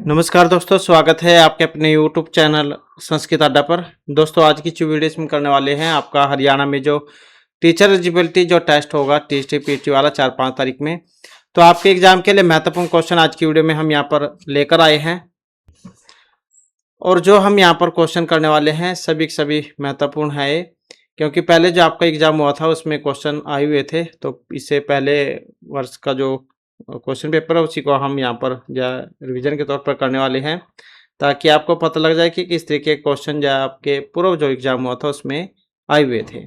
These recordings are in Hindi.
नमस्कार दोस्तों, स्वागत है आपके अपने YouTube चैनल संस्कृत अड्डा पर। दोस्तों, आज की जो वीडियो इसमें करने वाले हैं, आपका हरियाणा में जो टीचर एलिजिबिलिटी जो टेस्ट होगा टीएसटी पीटी वाला 4-5 तारीख में, तो आपके एग्जाम के लिए महत्वपूर्ण क्वेश्चन आज की वीडियो में हम यहाँ पर लेकर आए हैं। और जो हम यहाँ पर क्वेश्चन करने वाले हैं सभी के सभी महत्वपूर्ण है ये, क्योंकि पहले जो आपका एग्जाम हुआ था उसमें क्वेश्चन आए हुए थे। तो इससे पहले वर्ष का जो क्वेश्चन पेपर है उसी को हम यहाँ पर या रिवीजन के तौर पर करने वाले हैं, ताकि आपको पता लग जाए कि किस तरीके के क्वेश्चन जो आपके पूर्व जो एग्जाम हुआ था उसमें आए हुए थे,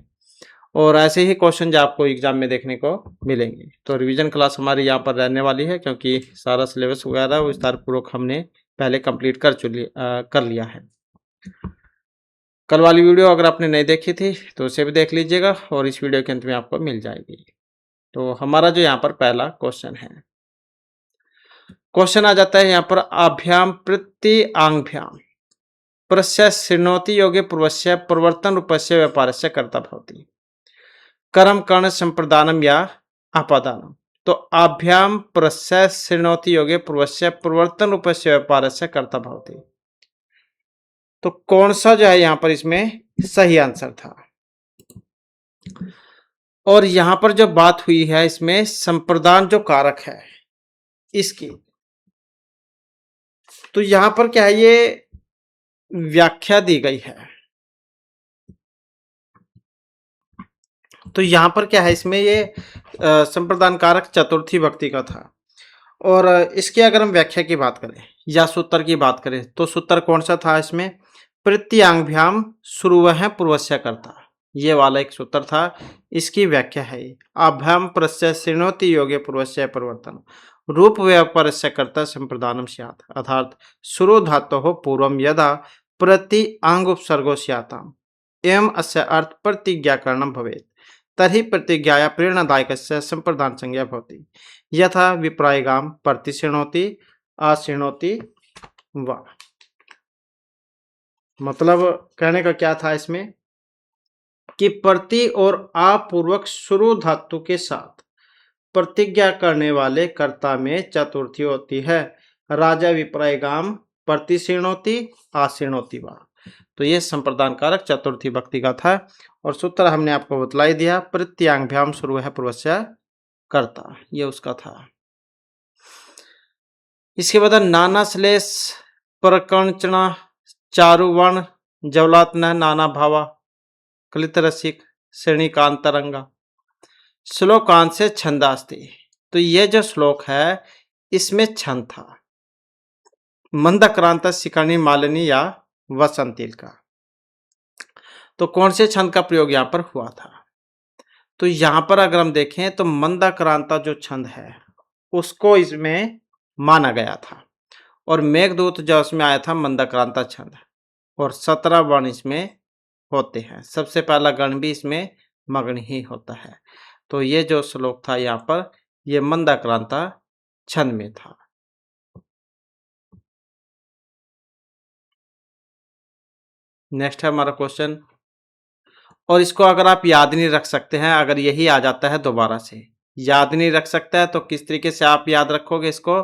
और ऐसे ही क्वेश्चन जो आपको एग्जाम में देखने को मिलेंगे। तो रिवीजन क्लास हमारी यहाँ पर रहने वाली है, क्योंकि सारा सिलेबस वगैरह विस्तार पूर्वक हमने पहले कंप्लीट कर लिया है। कल वाली वीडियो अगर आपने नहीं देखी थी तो उसे भी देख लीजिएगा, और इस वीडियो के अंत में आपको मिल जाएगी। तो हमारा जो यहाँ पर पहला क्वेश्चन है, क्वेश्चन आ जाता है यहाँ पर आभ्याम प्रति आंगभ्याम प्रस्य शृणोति योगे पूर्वस्य प्रवर्तन रूपस्य व्यापारस्य कर्ता भवति कर्म कर्ण संप्रदानम या आपादानम। तो आभ्याम प्रस्य शृणोति योगे पूर्वस्य प्रवर्तन रूपस्य व्यापारस्य कर्ता भवति, तो कौन सा जो है यहाँ पर इसमें सही आंसर था। और यहाँ पर जो बात हुई है इसमें संप्रदान जो कारक है इसकी, तो यहाँ पर क्या है, ये व्याख्या दी गई है। तो यहाँ पर क्या है, इसमें ये संप्रदान कारक चतुर्थी भक्ति का था। और इसकी अगर हम व्याख्या की बात करें या सूत्र की बात करें, तो सूत्र कौन सा था इसमें, प्रत्यांगभ्याम शुरू है पूर्वस्य कर्ता, ये वाला एक सूत्र था। इसकी व्याख्या है आभ्याम प्रस्य शृणोति योगे पूर्वस्य परिवर्तन रूप व्यापारस्य कर्ता संप्रदानम स्यात्, अर्थात शुरू धातु हो पूर्वम यदा प्रति आंग उपसर्गो स्याताम एवं अस्य अर्थ प्रतिज्ञाकरणम भवेत् तर्हि प्रतिज्ञाया प्रेरणादायकस्य संप्रदान संज्ञा भवति यथा विप्रायगाम प्रतिशृणोति अशृणोति वा। मतलब कहने का क्या था इसमें कि प्रति और अपूर्वक शुरू धातु के साथ प्रतिज्ञा करने वाले कर्ता में चतुर्थी होती है। राजा विप्रायगाम प्रतिशृणोति अशृणोति वा, तो ये संप्रदान कारक चतुर्थी भक्ति का था। और सूत्र हमने आपको बतलाई दिया, प्रत्यांगभ्याम शुरू है पूर्वस्य कर्ता, ये उसका था। इसके बाद नाना श्लेष प्रकर्णचना चारुवर्ण जवलात्न नाना भावा कलित रसिक श्रेणीकांतरंगा श्लोकांत से छंदास्ति। तो ये जो श्लोक है इसमें छंद था मंदक्रांत शिकर्णी मालिनी या वसंतिल का। तो कौन से छंद का प्रयोग यहाँ पर हुआ था, तो यहाँ पर अगर हम देखें तो मंदक्रांता जो छंद है उसको इसमें माना गया था, और मेघदूत जो उसमें आया था मंदक्रांता छंद, और 17 वर्ण इसमें होते हैं। सबसे पहला गण भी इसमें मग्न ही होता है। तो ये जो श्लोक था यहाँ पर ये मंदक्रांता छंद में था। नेक्स्ट है हमारा क्वेश्चन, और इसको अगर आप याद नहीं रख सकते हैं, अगर यही आ जाता है दोबारा से याद नहीं रख सकता है, तो किस तरीके से आप याद रखोगे इसको,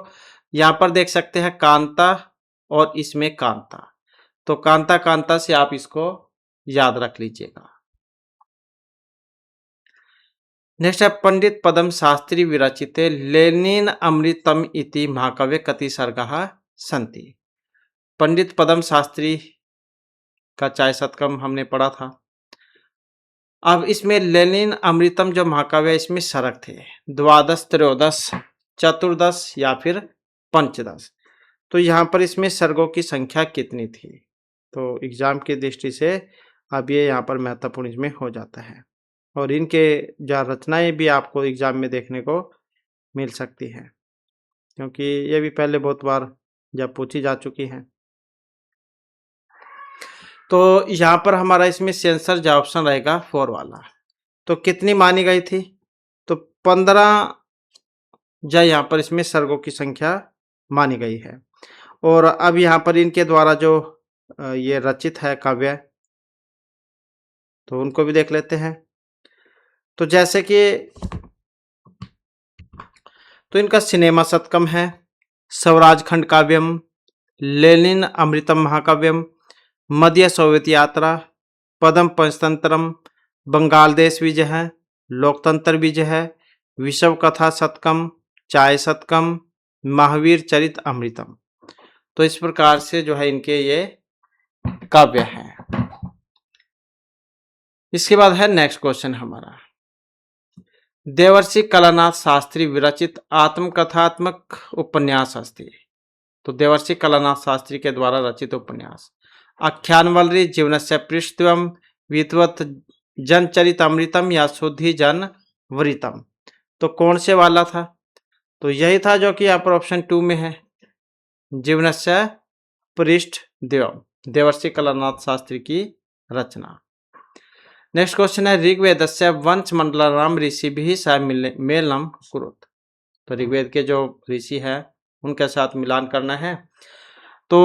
यहाँ पर देख सकते हैं कांता और इसमें कांता, तो कांता कांता से आप इसको याद रख लीजिएगा। नेक्स्ट है पंडित पदम शास्त्री विरचिते लेनिन अमृतम इति महाकाव्य कति सर्गः सन्ति। पंडित पदम शास्त्री का चाय शतकम हमने पढ़ा था। अब इसमें लेनिन अमृतम जो महाकाव्य इसमें सर्ग थे 12, 13, 14 या फिर 15। तो यहाँ पर इसमें सर्गों की संख्या कितनी थी, तो एग्जाम की दृष्टि से अब ये यहाँ पर महत्वपूर्ण इसमें हो जाता है। और इनके जो रचनाएं भी आपको एग्जाम में देखने को मिल सकती हैं, क्योंकि ये भी पहले बहुत बार जब पूछी जा चुकी हैं। तो यहाँ पर हमारा इसमें सेंसर जो ऑप्शन रहेगा 4 वाला, तो कितनी मानी गई थी, तो 15 जो यहाँ पर इसमें सर्गों की संख्या मानी गई है। और अब यहाँ पर इनके द्वारा जो ये रचित है काव्य, तो उनको भी देख लेते हैं। तो जैसे कि तो इनका सिनेमा शतकम है, स्वराज खंड काव्यम, लेनिन अमृतम महाकाव्यम, मध्य सोवियत यात्रा, पद्म पंचतंत्रम, बंगाल देश विजय है, लोकतंत्र विजय है, विश्व कथा शतकम, चाय शतकम, महावीर चरित अमृतम। तो इस प्रकार से जो है इनके ये काव्य हैं। इसके बाद है नेक्स्ट क्वेश्चन हमारा, देवर्षि कलानाथ शास्त्री विरचित आत्मकथात्मक उपन्यास अस्ति। तो देवर्षि कलानाथ शास्त्री के द्वारा रचित उपन्यास, आख्यानवल्ली जीवनस्य पृष्ठत्वम, विद्वत् जनचरितमृतम या शुद्धि जन वृतम। तो कौन से वाला था? तो यही था जो कि यहाँ पर ऑप्शन 2 में है, जीवनस्य पृष्ठद्वयम्, देवर्षि कलानाथ शास्त्री की रचना। नेक्स्ट क्वेश्चन है, ऋग्वेदस्य वंश मंडलानाम ऋषिभिः सह मेलनम कुरुत। तो ऋग्वेद के जो ऋषि हैं उनके साथ मिलान करना है। तो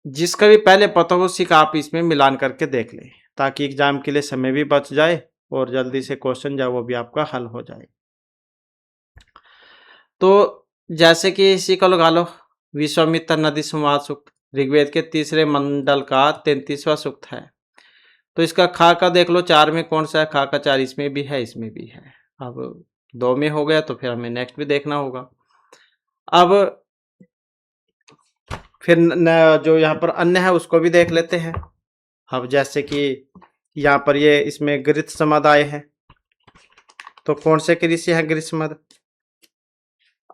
जिसका भी पहले पता हो उसी का आप इसमें मिलान करके देख लें, ताकि एग्जाम के लिए समय भी बच जाए और जल्दी से क्वेश्चन जो वो भी आपका हल हो जाए। तो जैसे कि इसी को लगा लो, विश्वामित्र नदी संवाद सूक्त ऋग्वेद के तीसरे मंडल का 33वां सूक्त है। तो इसका खा का देख लो, 4 में कौन सा है? खा का 4 इसमें भी है, इसमें भी है। अब 2 में हो गया तो फिर हमें नेक्स्ट भी देखना होगा। अब फिर जो यहाँ पर अन्य है उसको भी देख लेते हैं। अब जैसे कि यहाँ पर ये इसमें गृत्समद आए हैं, तो कौन से ऋषि है गृत्समद?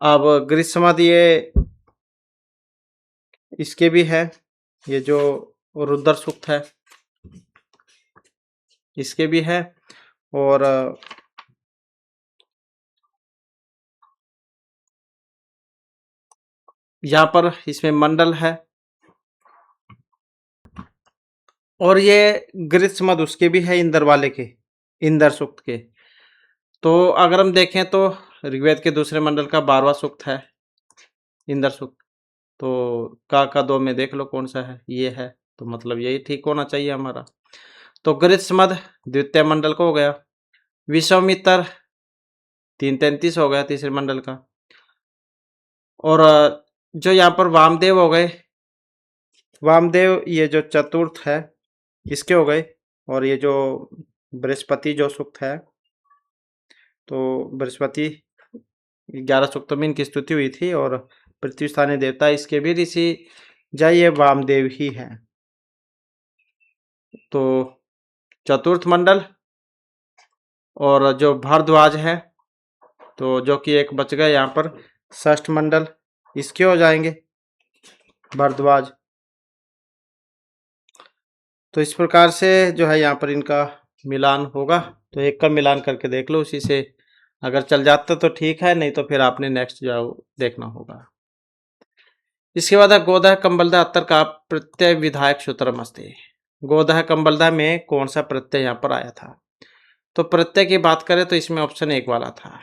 अब गृत्समद ये इसके भी है, ये जो रुद्र सूक्त है इसके भी है, और यहाँ पर इसमें मंडल है, और ये गृत्समद उसके भी है, इंद्र वाले के, इंद्र सूक्त के। तो अगर हम देखें तो ऋग्वेद के दूसरे मंडल का 12वां सूक्त है इंद्र सूक्त। तो का 2 में देख लो कौन सा है, ये है, तो मतलब यही ठीक होना चाहिए हमारा। तो गृत्समद द्वितीय मंडल को हो गया, विश्वामित्र 333 हो गया तीसरे मंडल का, और जो यहाँ पर वामदेव हो गए, वामदेव ये जो चतुर्थ है इसके हो गए, और ये जो बृहस्पति जो सूक्त है, तो बृहस्पति 11 सूक्तों में इनकी स्तुति हुई थी, और पृथ्वी स्थानीय देवता इसके भी ऋषि ये वामदेव ही हैं। तो चतुर्थ मंडल और जो भारद्वाज है, तो जो कि एक बच गया यहाँ पर, षष्ठ मंडल इसके हो जाएंगे भारद्वाज। तो इस प्रकार से जो है यहाँ पर इनका मिलान होगा, तो एक का मिलान करके देख लो, उसी से अगर चल जाता तो ठीक है, नहीं तो फिर आपने नेक्स्ट जो देखना होगा। इसके बाद गोदह कंबलदा अत्तर का प्रत्यय विधायक सूत्रम अस्ति। गोदह कंबलदा में कौन सा प्रत्यय यहाँ पर आया था? तो प्रत्यय की बात करें तो इसमें ऑप्शन 1 वाला था,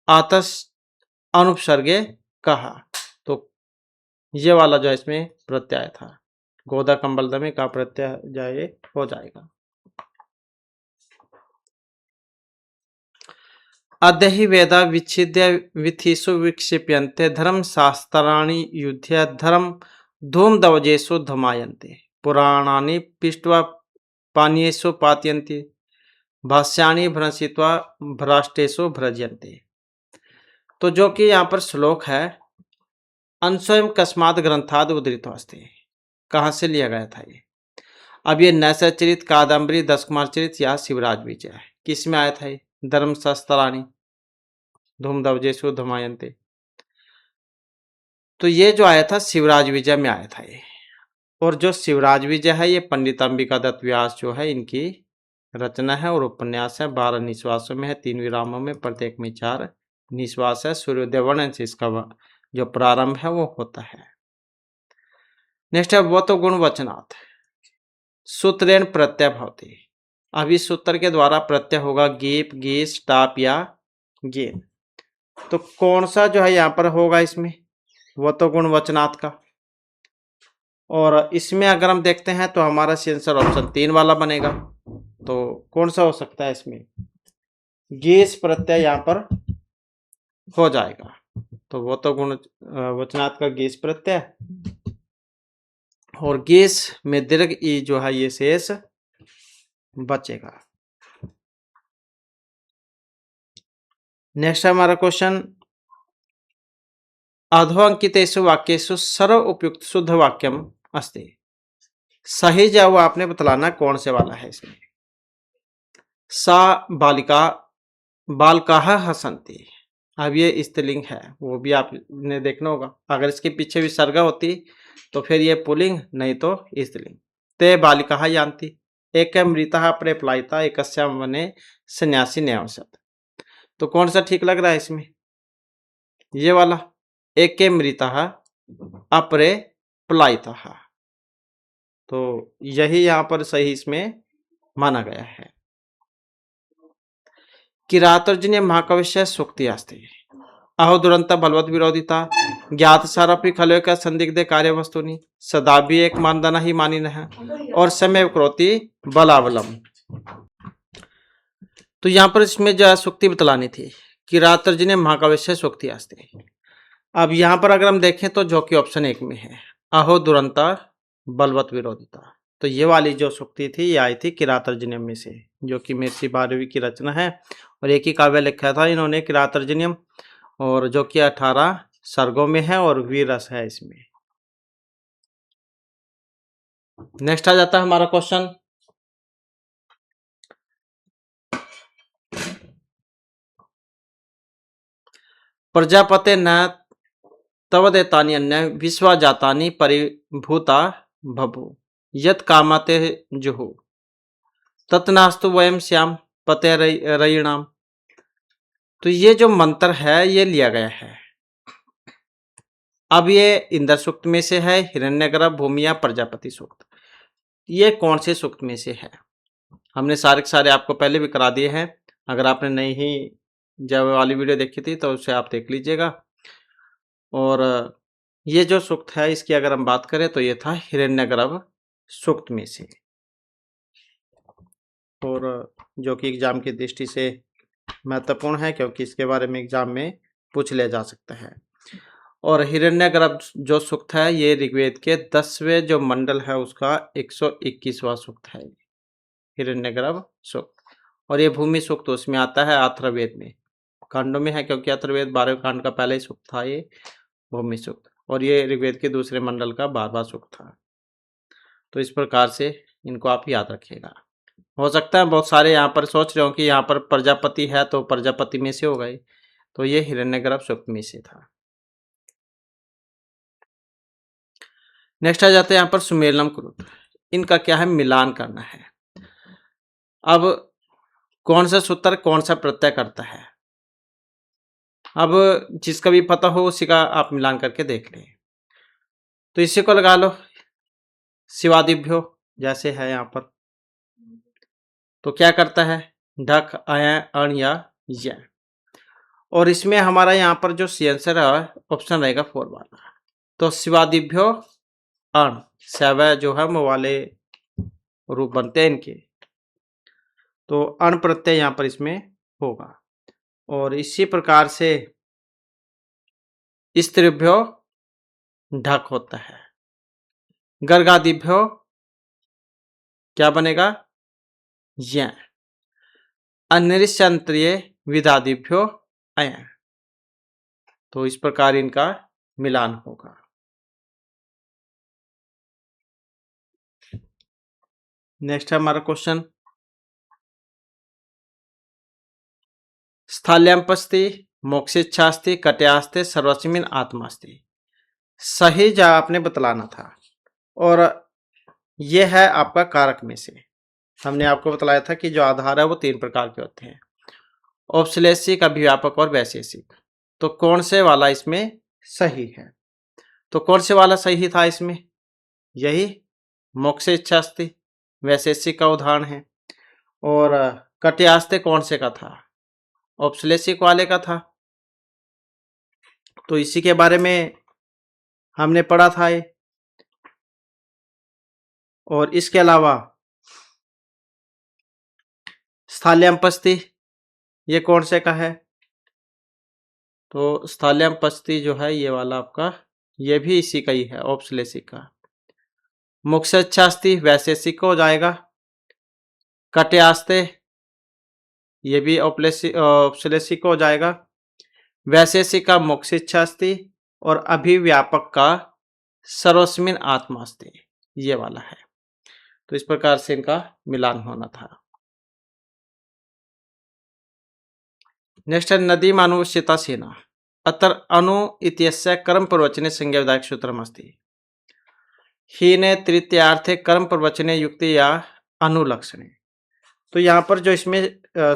आतस अनुपसर्गे कहा। तो ये वाला जो इसमें प्रत्यय था, गोदा कंबलदा में का प्रत्यय जाए हो जाएगा। अद्यहि वेदा विच्छिद्य विथिषु विक्षिप्यन्ते धर्म शास्त्राणि युध्य धर्म धूमदवजेषु धमायन्ते पुराणानि पृष्ट्वा पानीयेषु पातयन्ते भाष्याणि भ्रंशित्वा भ्राष्टेषु भ्रजन्ते। तो जो कि यहाँ पर श्लोक है, अनस्वयं कस्मात् ग्रंथाद उद्धृतो अस्ति, कहाँ से लिया गया था ये? अब ये नैषचरित, कादम्बरी, दस कुमार चरित या शिवराज विजय, किस में आया था ये? धर्मशास्त्राणि धूमदवजेषु धमायन्ते। तो ये जो आया था शिवराज विजय में आया था ये, और जो शिवराज विजय है ये पंडित अंबिका दत्त व्यास जो है इनकी रचना है, और उपन्यास है, 12 निश्वासों में है, 3 विरामों में, प्रत्येक में 4 निश्वास है। सूर्योदय वर्ण से इसका जो प्रारंभ है वो होता है। नेक्स्ट है वो तो गुण वचनात् सूत्रेण प्रत्यय भवति। अब इस सूत्र के द्वारा प्रत्यय होगा गीप, गीस, टाप या गेन। तो कौन सा जो है यहाँ पर होगा इसमें? वो तो गुण वचनात् का। और इसमें अगर हम देखते हैं तो हमारा आंसर ऑप्शन 3 वाला बनेगा। तो कौन सा हो सकता है इसमें? गीस प्रत्यय यहाँ पर हो जाएगा। तो वो तो गुण वचनात् का गीस प्रत्यय, और गेस में दीर्घ ई जो है ये शेष बचेगा। नेक्स्ट हमारा क्वेश्चन, अधोअंकितेषु वाक्येषु सर्व उपयुक्त शुद्ध वाक्यम अस्ति। सही जवाब आपने बतलाना कौन से वाला है इसमें। सा बालिका बालकाः हसन्ति। अब ये स्त्रीलिंग है, वो भी आपने देखना होगा। अगर इसके पीछे विसर्गा होती तो फिर ये पुल्लिंग, नहीं तो स्त्रीलिंग। ते बालिकाः यान्ति, एकं मृतः प्रेपलायिता एकस्यां वने सन्यासी न्यावसत्। तो कौन सा ठीक लग रहा है इसमें, ये वाला, एके मृतः अपरे पलायितः। तो यही यहाँ पर सही इसमें माना गया है। किरातर्जनीय महाकाव्यस्य सूक्ति अस्ति। अहो दुरंत बलवत विरोधिता ज्ञात सारपि खलु का संदिग्ध कार्य वस्तुनि सदा भी एक मानदना ही मानी है और समय क्रोति बलावलम। तो यहाँ पर इसमें जो सूक्ति बतलानी थी, किरातर्जनीय महाकाव्यस्य सूक्ति अस्ति। अब यहाँ पर अगर हम देखें तो जो कि ऑप्शन 1 में है, अहो दुरंता बलवत विरोधिता, तो ये वाली जो सूक्ति थी ये आई थी किरातर्जनियम में से, जो कि महर्षि भारवी की रचना है और एक ही काव्य लिखा था इन्होंने किरातर्जनियम, और जो कि 18 सर्गों में है और वीर रस है इसमें। नेक्स्ट आ जाता है हमारा क्वेश्चन, प्रजापते न तवदेतानि अन्य विश्वा जातानि परिभूता भभु यत् कामते जुहु तत्नास्तु वयम श्याम पते रयिणाम। तो ये जो मंत्र है ये लिया गया है। अब ये इंद्र सूक्त में से है, हिरण्यगर्भ, भूमि या प्रजापति सूक्त। ये कौन से सूक्त में से है, हमने सारे के सारे आपको पहले भी करा दिए हैं। अगर आपने नहीं जब वाली वीडियो देखी थी तो उसे आप देख लीजिएगा। और ये जो सूक्त है इसकी अगर हम बात करें तो ये था हिरण्यगर्भ सूक्त में से, और जो कि एग्जाम की दृष्टि से महत्वपूर्ण है क्योंकि इसके बारे में एग्जाम में पूछ लिया जा सकता है। और हिरण्यगर्भ जो सूक्त है ये ऋग्वेद के 10वें जो मंडल है उसका 121वां सूक्त है हिरण्यगर्भ सूक्त। और ये भूमि सूक्त उसमें आता है अथर्ववेद में, कांडों में है क्योंकि अथर्ववेद 12वें कांड का पहला ही सूक्त था ये भूमि सूक्त, और ये ऋग्वेद के दूसरे मंडल का 12वां सूक्त था। तो इस प्रकार से इनको आप याद रखिएगा। हो सकता है बहुत सारे यहाँ पर सोच रहे हो कि यहाँ पर प्रजापति है तो प्रजापति में से होगा, तो ये हिरण्यगर्भ सूक्त में से था। नेक्स्ट आ जाते हैं यहाँ पर सुमेलनम कृत, इनका क्या है, मिलान करना है। अब कौन सा सूत्र कौन सा प्रत्यय करता है, अब जिसका भी पता हो उसी का आप मिलान करके देख लें। तो इसी को लगा लो, शिवादिभ्यो जैसे है यहाँ पर, तो क्या करता है, ढक, अय, अण या य। और इसमें हमारा यहाँ पर जो सी आंसर है ऑप्शन रहेगा 4 वाला। तो शिवादिभ्यो अण, सवय जो है वो वाले रूप बनते हैं इनके, तो अण प्रत्यय यहाँ पर इसमें होगा। और इसी प्रकार से स्त्रीभ्यो ढक होता है, गर्गादिभ्यो क्या बनेगा, य, अनिश्चंत्रिय विदादिभ्यो अय। तो इस प्रकार इनका मिलान होगा। नेक्स्ट है हमारा क्वेश्चन, स्थाल्यंपस्ति मोक्षेच्छास्ति कट्यास्ते सर्वस्मिन् आत्मास्ति। सही जवाब आपने बतलाना था, और यह है आपका कारक में से। हमने आपको बतलाया था कि जो आधार है वो 3 प्रकार के होते हैं, औपश्लेषिक, अभिव्यापक और वैशेषिक। तो कौन से वाला इसमें सही है, तो कौन से वाला सही था इसमें, यही मोक्षेच्छास्ति वैशेषिक का उदाहरण है। और कट्यास्ते कौन से का था, औपश्लेषिक वाले का था। तो इसी के बारे में हमने पढ़ा था ये। और इसके अलावा स्थाल्यंपस्ति ये कौन से का है, तो स्थाल्यंपस्ति जो है ये वाला आपका, ये भी इसी का ही है, औपश्लेषिक का। मुक्षच्छास्ति वैशेषिक हो जाएगा। कट्यास्ते ये भी औपश्लेषिक हो जाएगा। वैशेषिक का मोक्षिच्छास्ति और अभिव्यापक का सर्वस्मिन आत्मास्ति, ये वाला है। तो इस प्रकार से इनका मिलान होना था। नेक्स्ट है नदीमानुष्यता सेना अत्र अनु इत्यस्य कर्म प्रवचने संज्ञाविधायक सूत्रमस्ति। हीने तृतीयार्थे कर्म प्रवचने युक्ति या अनुलक्षणे। तो यहाँ पर जो इसमें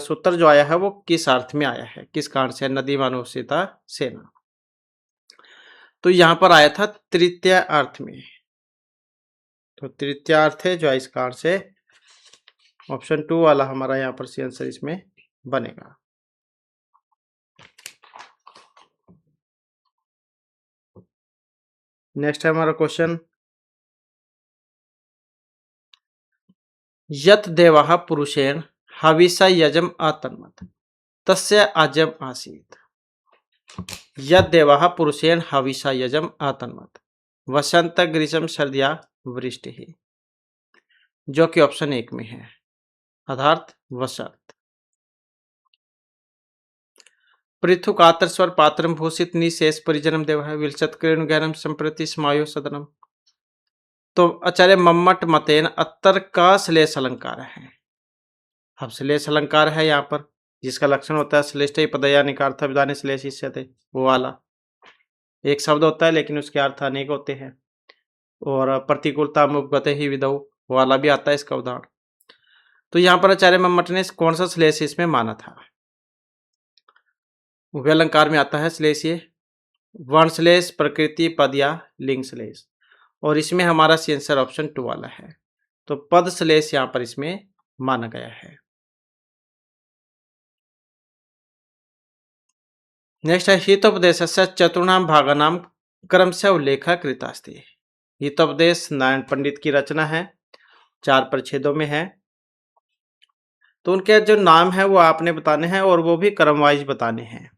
सूत्र जो आया है वो किस अर्थ में आया है, किस कारण से? नदीमानुष्यता सेना। तो यहाँ पर आया था तृतीय अर्थ में। तो तृतीय अर्थ है जो है, इस कारण से ऑप्शन 2 वाला हमारा यहाँ पर सी आंसर इसमें बनेगा। नेक्स्ट है हमारा क्वेश्चन, यत देवाः पुरुषेण हविषा यजम अतन्वत तस्य अजम आसीत। यत देवाः पुरुषेण हविषा यजम अतन्वत वसंत ग्रीष्म सर्दिया वृष्टि, जो कि ऑप्शन 1 में है, अर्थात वसंत। पृथुकातर स्वर पात्रम भूषित निशेष परिजनम देव है विलसत क्रेणु गहनम संप्रति समायो सदनम। तो आचार्य मम्मट मतेन अत्तर का श्लेष अलंकार है। अब श्लेष अलंकार है यहाँ पर, जिसका लक्षण होता है श्लेष्ठ पदया निकार्थ विधान श्लेष इष्यते, वो वाला एक शब्द होता है लेकिन उसके अर्थ अनेक होते हैं। और प्रतिकूलता मुपगते ही विदौ वाला भी आता है इसका उदाहरण। तो यहाँ पर आचार्य मम्मट ने कौन सा श्लेष इसमें माना था? उभय अलंकार में आता है श्लेष, ये वर्ण श्लेष, प्रकृति पद या लिंग श्लेष, और इसमें हमारा सी आंसर ऑप्शन 2 वाला है। तो पद श्लेष यहाँ पर इसमें माना गया है। नेक्स्ट है हितोपदेशस्य चतुर्णाम भागानाम क्रम से उल्लेख कृतास्ति। हितोपदेश नारायण पंडित की रचना है, 4 परिच्छेदों में है। तो उनके जो नाम है वो आपने बताने हैं और वो भी क्रम वाइज बताने हैं।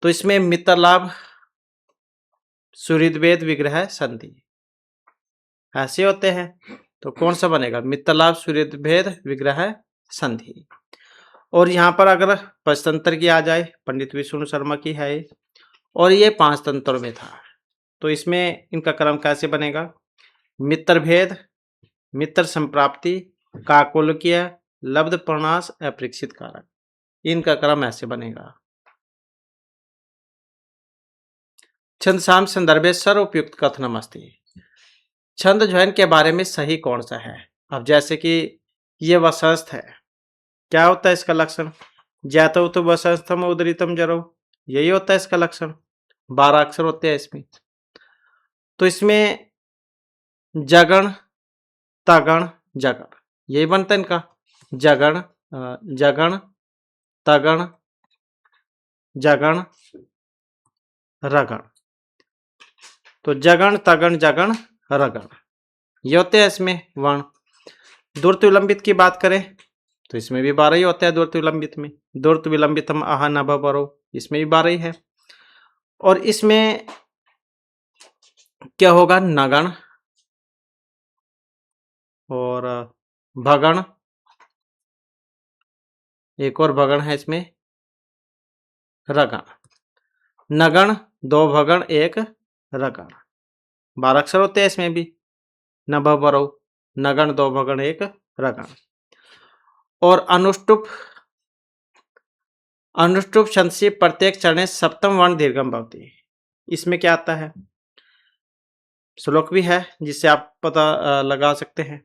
तो इसमें मित्रलाभ, सुहृदभेद, विग्रह, संधि ऐसे होते हैं। तो कौन सा बनेगा? मित्रलाभ, सुहृदभेद, विग्रह, संधि। और यहाँ पर अगर पंचतंत्र की आ जाए, पंडित विष्णु शर्मा की है और ये 5 तंत्रों में था। तो इसमें इनका क्रम कैसे बनेगा? मित्रभेद, मित्र संप्राप्ति, काकोलकीय, लब्ध प्रणाश, अपरीक्षित कारक, इनका क्रम ऐसे बनेगा। छंदसाम संदर्भे सर्वोपयुक्त कथनम अस्ति। छंद ध्वनि के बारे में सही कौन सा है? अब जैसे कि ये वसंस्थ है, क्या होता है इसका लक्षण? जैतो तो वसंस्थम उदरितम जरो, यही होता है इसका लक्षण। 12 अक्षर होते हैं इसमें। तो इसमें जगण, तगण, जगण, यही बनता है इनका। जगण, जगण, तगण, जगण, रगण। तो जगण, तगण, जगण, रगण, ये होते हैं इसमें वर्ण। दूरत विलंबित की बात करें तो इसमें भी 12 ही होते हैं। दूरत विलंबित में दूरत विलंबितम आह नभ बरो, इसमें भी 12 ही है। और इसमें क्या होगा? नगण और भगण, एक और भगण है इसमें, रगण। नगण 2 भगण 1 रगण, 12 अक्षर होते हैं इसमें भी। नभ बरो, नगण 2 भगण 1 रगण। और अनुष्टुप, अनुष्टुप छंद से प्रत्येक चरणे सप्तम वर्ण दीर्घम भवति। इसमें क्या आता है? श्लोक भी है जिससे आप पता लगा सकते हैं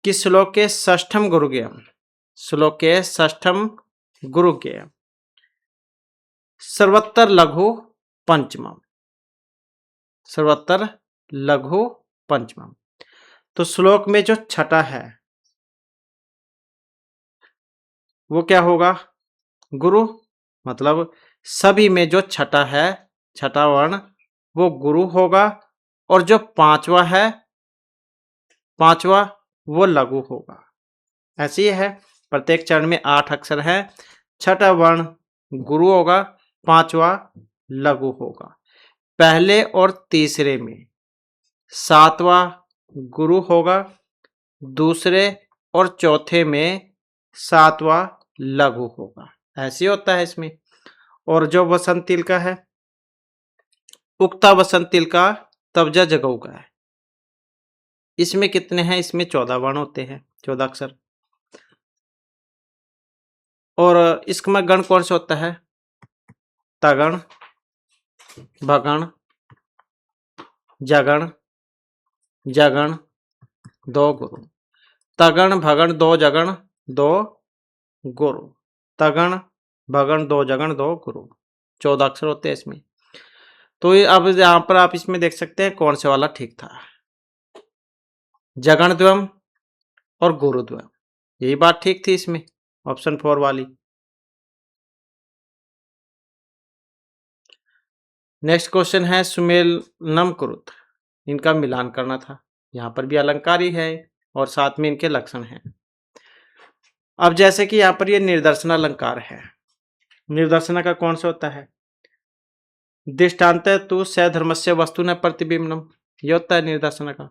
कि श्लोक के षष्ठम गुरुज्ञेयम, श्लोक के षष्ठम गुरुज्ञेयम, सर्वत्र लघु पंचमम, सर्वत्र लघु पंचमम। तो श्लोक में जो छठा है वो क्या होगा? गुरु, मतलब सभी में जो छठा है, छठा वर्ण, वो गुरु होगा। और जो 5वां है, 5वां वो लघु होगा। ऐसे ही है, प्रत्येक चरण में 8 अक्षर है। छठा वर्ण गुरु होगा, 5वां लघु होगा। पहले और तीसरे में 7वां गुरु होगा, दूसरे और चौथे में सातवां लघु होगा, ऐसे होता है इसमें। और जो वसंत तिल का है, उक्ता वसंत तिल का तबजा जगऊ का है, इसमें कितने हैं? इसमें 14 वर्ण होते हैं, 14 अक्षर। और इसमें गण कौन सा होता है? तगण, भगण, जगण, जगण, दो गुरु। तगण भगण दो जगण दो गुरु। तगण भगण दो जगण दो गुरु, 14 अक्षर होते हैं इसमें। तो ये अब यहाँ पर आप इसमें देख सकते हैं कौन से वाला ठीक था, जगण द्वम और गुरु द्वम, यही बात ठीक थी इसमें, ऑप्शन 4 वाली। नेक्स्ट क्वेश्चन है सुमेलनम कुरुत, इनका मिलान करना था। यहाँ पर भी अलंकार ही है और साथ में इनके लक्षण हैं। अब जैसे कि यहाँ पर ये निर्दर्शन अलंकार है, निर्दर्शन का कौन सा होता है? दृष्टान्त तु सधर्मस्य वस्तु न प्रतिबिंबनम, ये होता है निर्दर्शन का।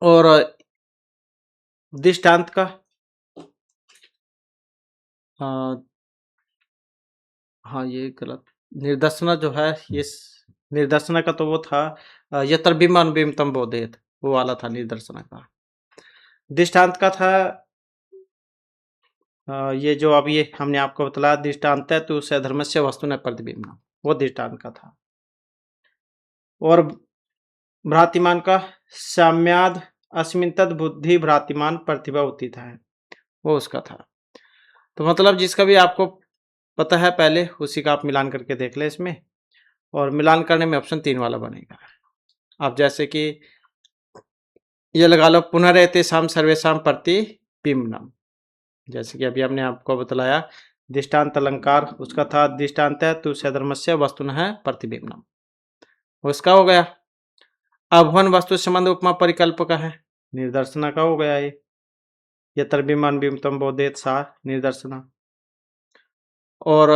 और दृष्टांत का हाँ ये गलत, निर्दर्शन जो है ये निर्दर्शन का तो वो था यत्र बिंब अनुबिंब तम बोधेत, वो वाला था निर्दर्शन का। दृष्टांत का था ये जो अब ये हमने आपको बतलाया दृष्टांत है तो सधर्मस्य वस्तु न प्रतिबिंब, वो दृष्टांत का था। और भ्रातिमान का साम्याद अस्मिन तद बुद्धि भ्रातिमान प्रतिभा उत्थित है, वो उसका था। तो मतलब जिसका भी आपको पता है पहले उसी का आप मिलान करके देख ले इसमें, और मिलान करने में ऑप्शन 3 वाला बनेगा। अब जैसे कि ये लगा लो पुनरेते शाम सर्वेशम प्रतिबिंबनम, जैसे कि अभी हमने आपको बतलाया दृष्टांत अलंकार, उसका था दृष्टांत है तो सधर्मस्य वस्तु है प्रतिबिंबनम, उसका हो गया। अभवन वस्तु संबंध उपमा परिकल्प का है, निर्दर्शना का हो गया ये, यत्र बिंबन बिंबतम बोधेत सा निर्दर्शना। और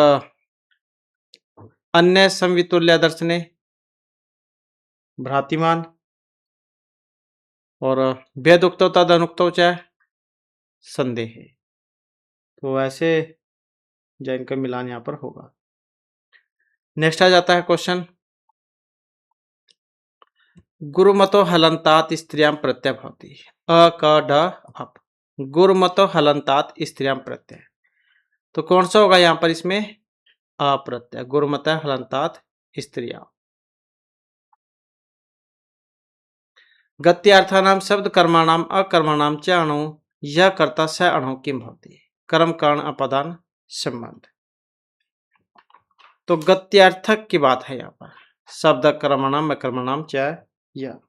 अन्य संवितुल्य दर्शने भ्रातिमान, और वेदुक्तो तद अनुक्तो च संदेह, तो ऐसे जैन का मिलान यहाँ पर होगा। नेक्स्ट आ जाता है क्वेश्चन, गुरुमतो हलंतात स्त्रियां प्रत्यय भवति, अ क ड अप, गुरुमतो हलंतात स्त्रियां प्रत्यय, तो कौन सा होगा यहाँ पर? इसमें अप्रत्यय, गुरुमत हलंतात स्त्रियां। गत्यार्थानाम शब्द कर्माणाम अकर्माणाम च अणु, यह कर्ता स अणु किम भवति, कर्म कर्ण अपदान संबंध। तो गत्यार्थक की बात है यहाँ पर, शब्द कर्मणाम अकर्मणाम च यह।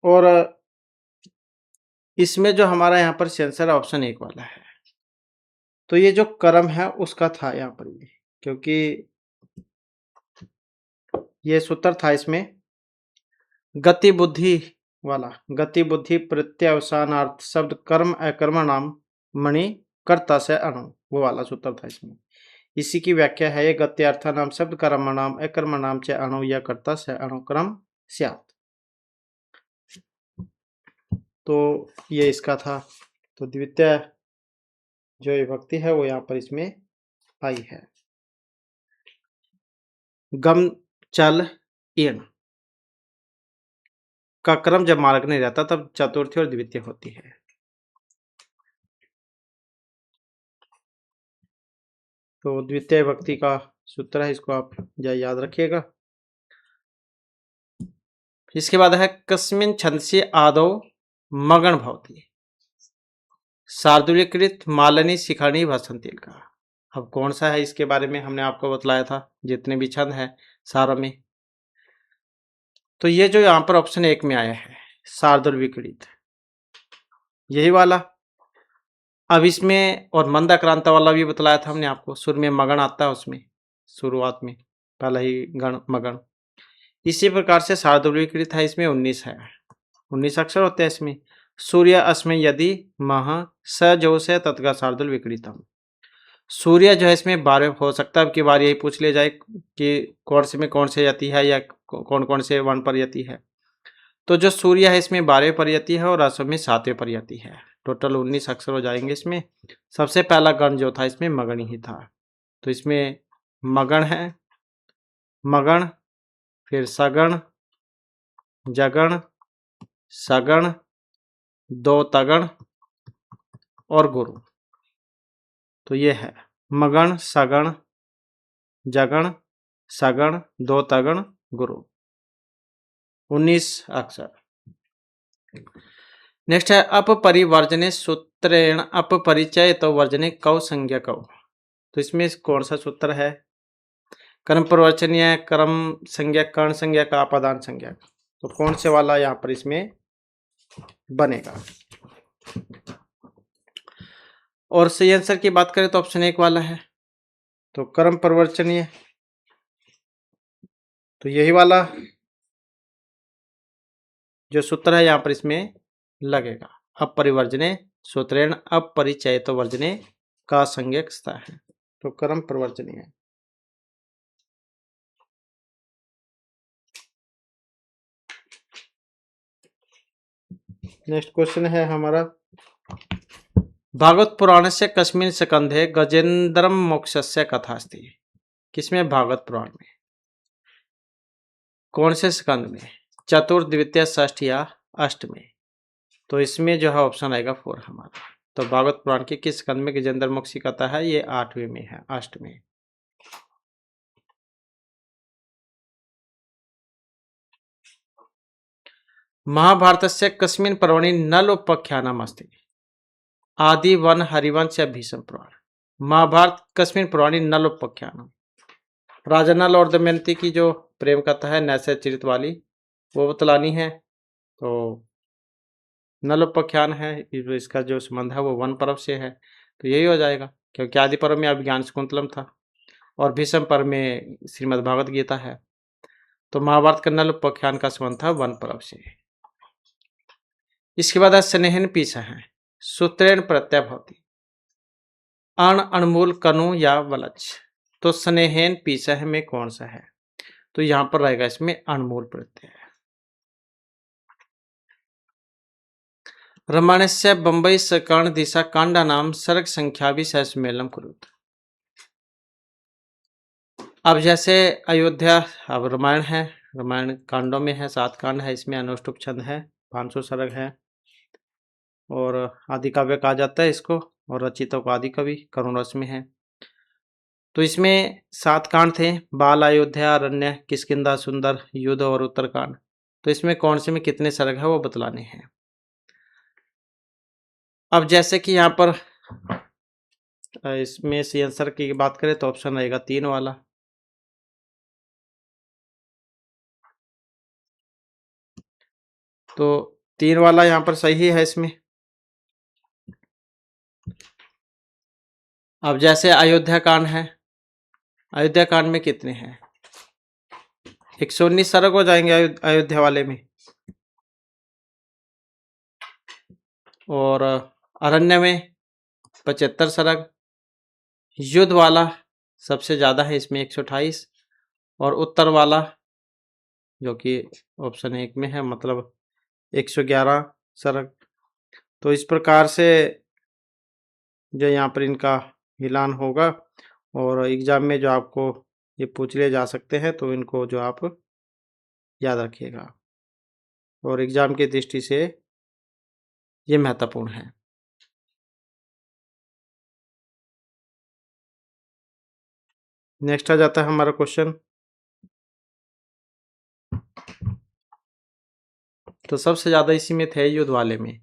और इसमें जो हमारा यहाँ पर सेंसर ऑप्शन 1 वाला है, तो ये जो कर्म है उसका था यहाँ पर ये, क्योंकि ये सूत्र था इसमें गति बुद्धि वाला, गति बुद्धि प्रत्यवसानार्थ शब्द कर्म अकर्म नाम मणि कर्ता से अणु, वो वाला सूत्र था इसमें। इसी की व्याख्या है ये गत्यार्था नाम शब्द कर्म नाम अकर्म नाम च अणु या कर्ता से अणुक्रम स्यात्, तो ये इसका था। तो द्वितीय जो विभक्ति है वो यहाँ पर इसमें आई है। गम चल इन का क्रम जब मार्ग नहीं रहता तब चतुर्थी और द्वितीय होती है। तो द्वितीय विभक्ति का सूत्र है, इसको आप याद रखिएगा। इसके बाद है कस्मिन छंदसि आदौ मगन भवति, शार्दूलीकृत मालनी शिखरणी वसंतिल का। अब कौन सा है इसके बारे में हमने आपको बतलाया था, जितने भी छंद है सारा में। तो ये जो यहाँ पर ऑप्शन 1 में आया है शार्दुल विकृत, यही वाला। अब इसमें और मंदाक्रांता वाला भी बतलाया था हमने आपको, सुर में मगन आता है उसमें शुरुआत में, पहला ही गण मगन। इसी प्रकार से शार्दुल विकृत है, इसमें 19 है, 19 अक्षर होते हैं इसमें। सूर्य अस्में यदि मह स जो से तत्का शार्दुल विकृतम, सूर्य जो है इसमें 12वें हो सकता है। अब की बार यही पूछ ले जाए कि कौन से में कौन से यति है या कौन कौन से वन पर यति है। तो जो सूर्य है इसमें 12वें पर यति है और असम में 7वें पर यति है। टोटल 19 अक्षर हो जाएंगे इसमें। सबसे पहला गण जो था इसमें मगण ही था। तो इसमें मगण है, मगण, फिर सगण, जगण, सगण, दो तगण और गुरु। तो ये है मगण, सगण, जगण, सगण, दो तगण, गुरु। 19 अक्षर। नेक्स्ट है अपरिवर्जने सूत्रेण अपरिचय तो वर्जने कौ संज्ञा कौ। तो इसमें कौन सा सूत्र है? कर्म प्रवचनीय, कर्म संज्ञा, कर्ण संज्ञा का, अपादान संज्ञा। तो कौन से वाला यहाँ पर इसमें बनेगा? और सही आंसर की बात करें तो ऑप्शन 1 वाला है। तो कर्म प्रवचनीय, तो यही वाला जो सूत्र है यहाँ पर इसमें लगेगा। अपरिवर्जने सूत्रेण अपरिचय तो वर्जने का संज्ञक है। तो कर्म प्रवर्चनीय है। नेक्स्ट क्वेश्चन है हमारा, भागवत पुराण से कस्मिन् स्कंधे गजेंद्रम मोक्षस्य कथास्ति। किसमें? भागवत पुराण में। कौन से स्कंद में? चतुर्थ, द्वितीय, षष्ठ या अष्टमें। तो इसमें जो है ऑप्शन आएगा 4 हमारा। तो भागवत पुराण के किस स्कंद में गजेंद्र मोक्ष की कथा है? ये 8वें में है, अष्टमें। महाभारत से कस्मिन् पर्वणि नल उपाख्यानम् अस्ति। आदि, वन, हरिवंश या भीष्म पुराण। महाभारत कस्मिन् पर्वणि नल उपाख्यानम्। राजा नल और दमयंती की जो प्रेम कथा है नैसर्गिक चरित्र वाली, वो बतलानी है। तो नल उपाख्यान है, इसका जो संबंध है वो वन पर्व से है। तो यही हो जाएगा, क्योंकि आदि पर्व में अभिज्ञान शकुंतलम था और भीष्म पर्व में श्रीमद् भागवत गीता है। तो महाभारत का नल उपाख्यान का संबंध था वन पर्व से। इसके बाद स्नेहन पीछा है, सूत्रेण प्रत्यय भवति। अण, अणमूल, कनु या वलच। तो स्नेहन पीछा में कौन सा है? तो यहां पर रहेगा इसमें अणमूल प्रत्यय। रमणस्य बंबई सकर्ण दिशा कांडा नाम सर्ग संख्या भी सहसमेलम कुरुत। अब जैसे अयोध्या, अब रामायण है, रामायण कांडों में है, 7 कांड है, इसमें अनुष्टुप छंद है, 500 सर्ग है और आदि काव्य कहा जाता है इसको, और रचितों को आदि कवि, करुण रस में है। तो इसमें 7 कांड थे, बाल, अयोध्या, अरण्य, किष्किंधा, सुंदर, युद्ध और उत्तरकांड। तो इसमें कौन से में कितने सर्ग है वो बतलाने हैं। अब जैसे कि यहाँ पर इसमें सी आंसर की बात करें तो ऑप्शन रहेगा 3 वाला। तो 3 वाला यहाँ पर सही है इसमें। अब जैसे अयोध्या कांड है, अयोध्या कांड में कितने हैं? 119 सर्ग हो जाएंगे अयोध्या वाले में। और अरण्य में 75 सर्ग। युद्ध वाला सबसे ज्यादा है, इसमें 128। और उत्तर वाला जो कि ऑप्शन 1 में है, मतलब 111 सर्ग। तो इस प्रकार से जो यहाँ पर इनका मिलान होगा, और एग्जाम में जो आपको ये पूछ लिए जा सकते हैं, तो इनको जो आप याद रखिएगा और एग्जाम की दृष्टि से ये महत्वपूर्ण है। नेक्स्ट आ जाता है हमारा क्वेश्चन। तो सबसे ज्यादा इसी में थे, युद्ध वाले में।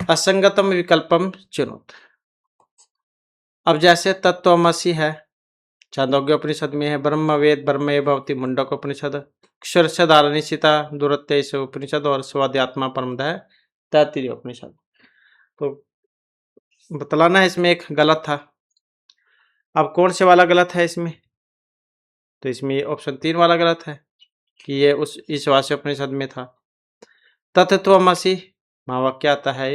असंगतम विकल्पम चुनुत। अब जैसे तत्वमसि है, छांदोग्य उपनिषद में है, ब्रह्मवेद ब्रह्मे भवति मुंडक उपनिषद, क्षरदारनिशिता दुरत्य उपनिषद और स्वाध्यात्मा परमदय तैत्तिरीय उपनिषद। तो बतलाना है, इसमें एक गलत था। अब कौन से वाला गलत है इसमें? तो इसमें ऑप्शन 3 वाला गलत है कि ये उस ईशावास्य उपनिषद में था। तत्वमसि महावाक्य आता है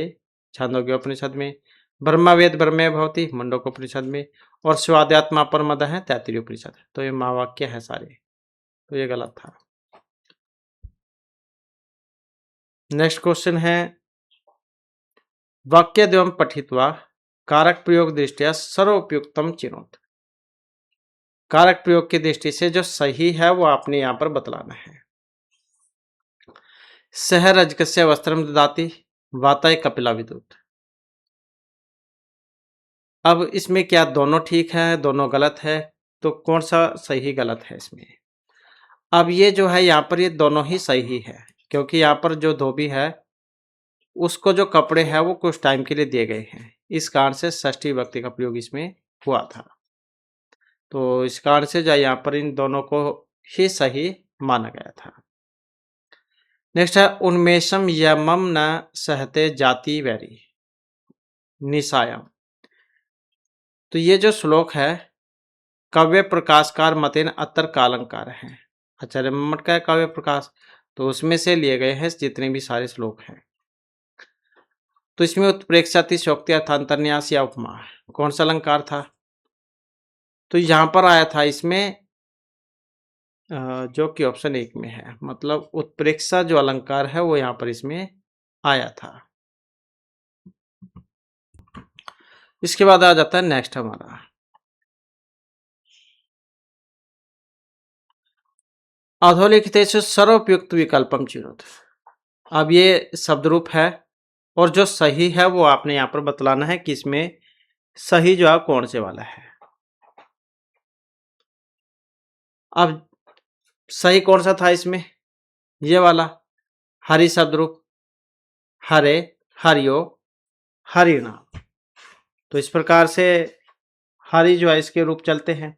छांदोग्य उपनिषद में, ब्रह्मवेद ब्रह्मे भवति मुंडक उपनिषद में, और स्वाध्यात्मा परमद है तैत्तिरीय उपनिषद। तो ये महावाक्य है सारे, तो ये गलत था। नेक्स्ट क्वेश्चन है, वाक्यद्वयम् पठित्वा कारक प्रयोग दृष्टिया सर्वोपयुक्तम चिनोत। कारक प्रयोग की दृष्टि से जो सही है वो आपने यहाँ पर बतलाना है। सह रजकस्य वस्त्रम ददाति वाताय कपिला विदुत। अब इसमें क्या दोनों ठीक है, दोनों गलत है, तो कौन सा सही गलत है इसमें? अब ये जो है यहाँ पर ये दोनों ही सही है, क्योंकि यहाँ पर जो धोबी है उसको जो कपड़े हैं वो कुछ टाइम के लिए दिए गए हैं, इस कारण से षष्ठी विभक्ति का प्रयोग इसमें हुआ था। तो इस कारण से जो यहाँ पर इन दोनों को ही सही माना गया था। नेक्स्ट है, उन्मेषम यमम न सहते जाति वैरी निशायम। तो ये जो श्लोक है काव्य प्रकाशकार मतेन अतर कालंकार है। आचार्य मम्मट का है काव्य प्रकाश, तो उसमें से लिए गए हैं जितने भी सारे श्लोक हैं। तो इसमें उत्प्रेक्षा शोक्ति अर्थांतरन्यास या उपमा कौन सा अलंकार था? तो यहाँ पर आया था इसमें जो कि ऑप्शन 1 में है, मतलब उत्प्रेक्षा जो अलंकार है वो यहाँ पर इसमें आया था। इसके बाद आ जाता है नेक्स्ट हमारा, अधोलिखितेषु सर्वोपयुक्त विकल्पम चिनोत। अब ये शब्द रूप है और जो सही है वो आपने यहाँ पर बतलाना है कि इसमें सही जो है कौन से वाला है। अब सही कौन सा था इसमें? ये वाला हरि शब्द रूप, हरे, हरियो, हरिणा। तो इस प्रकार से हरि जो है इसके रूप चलते हैं।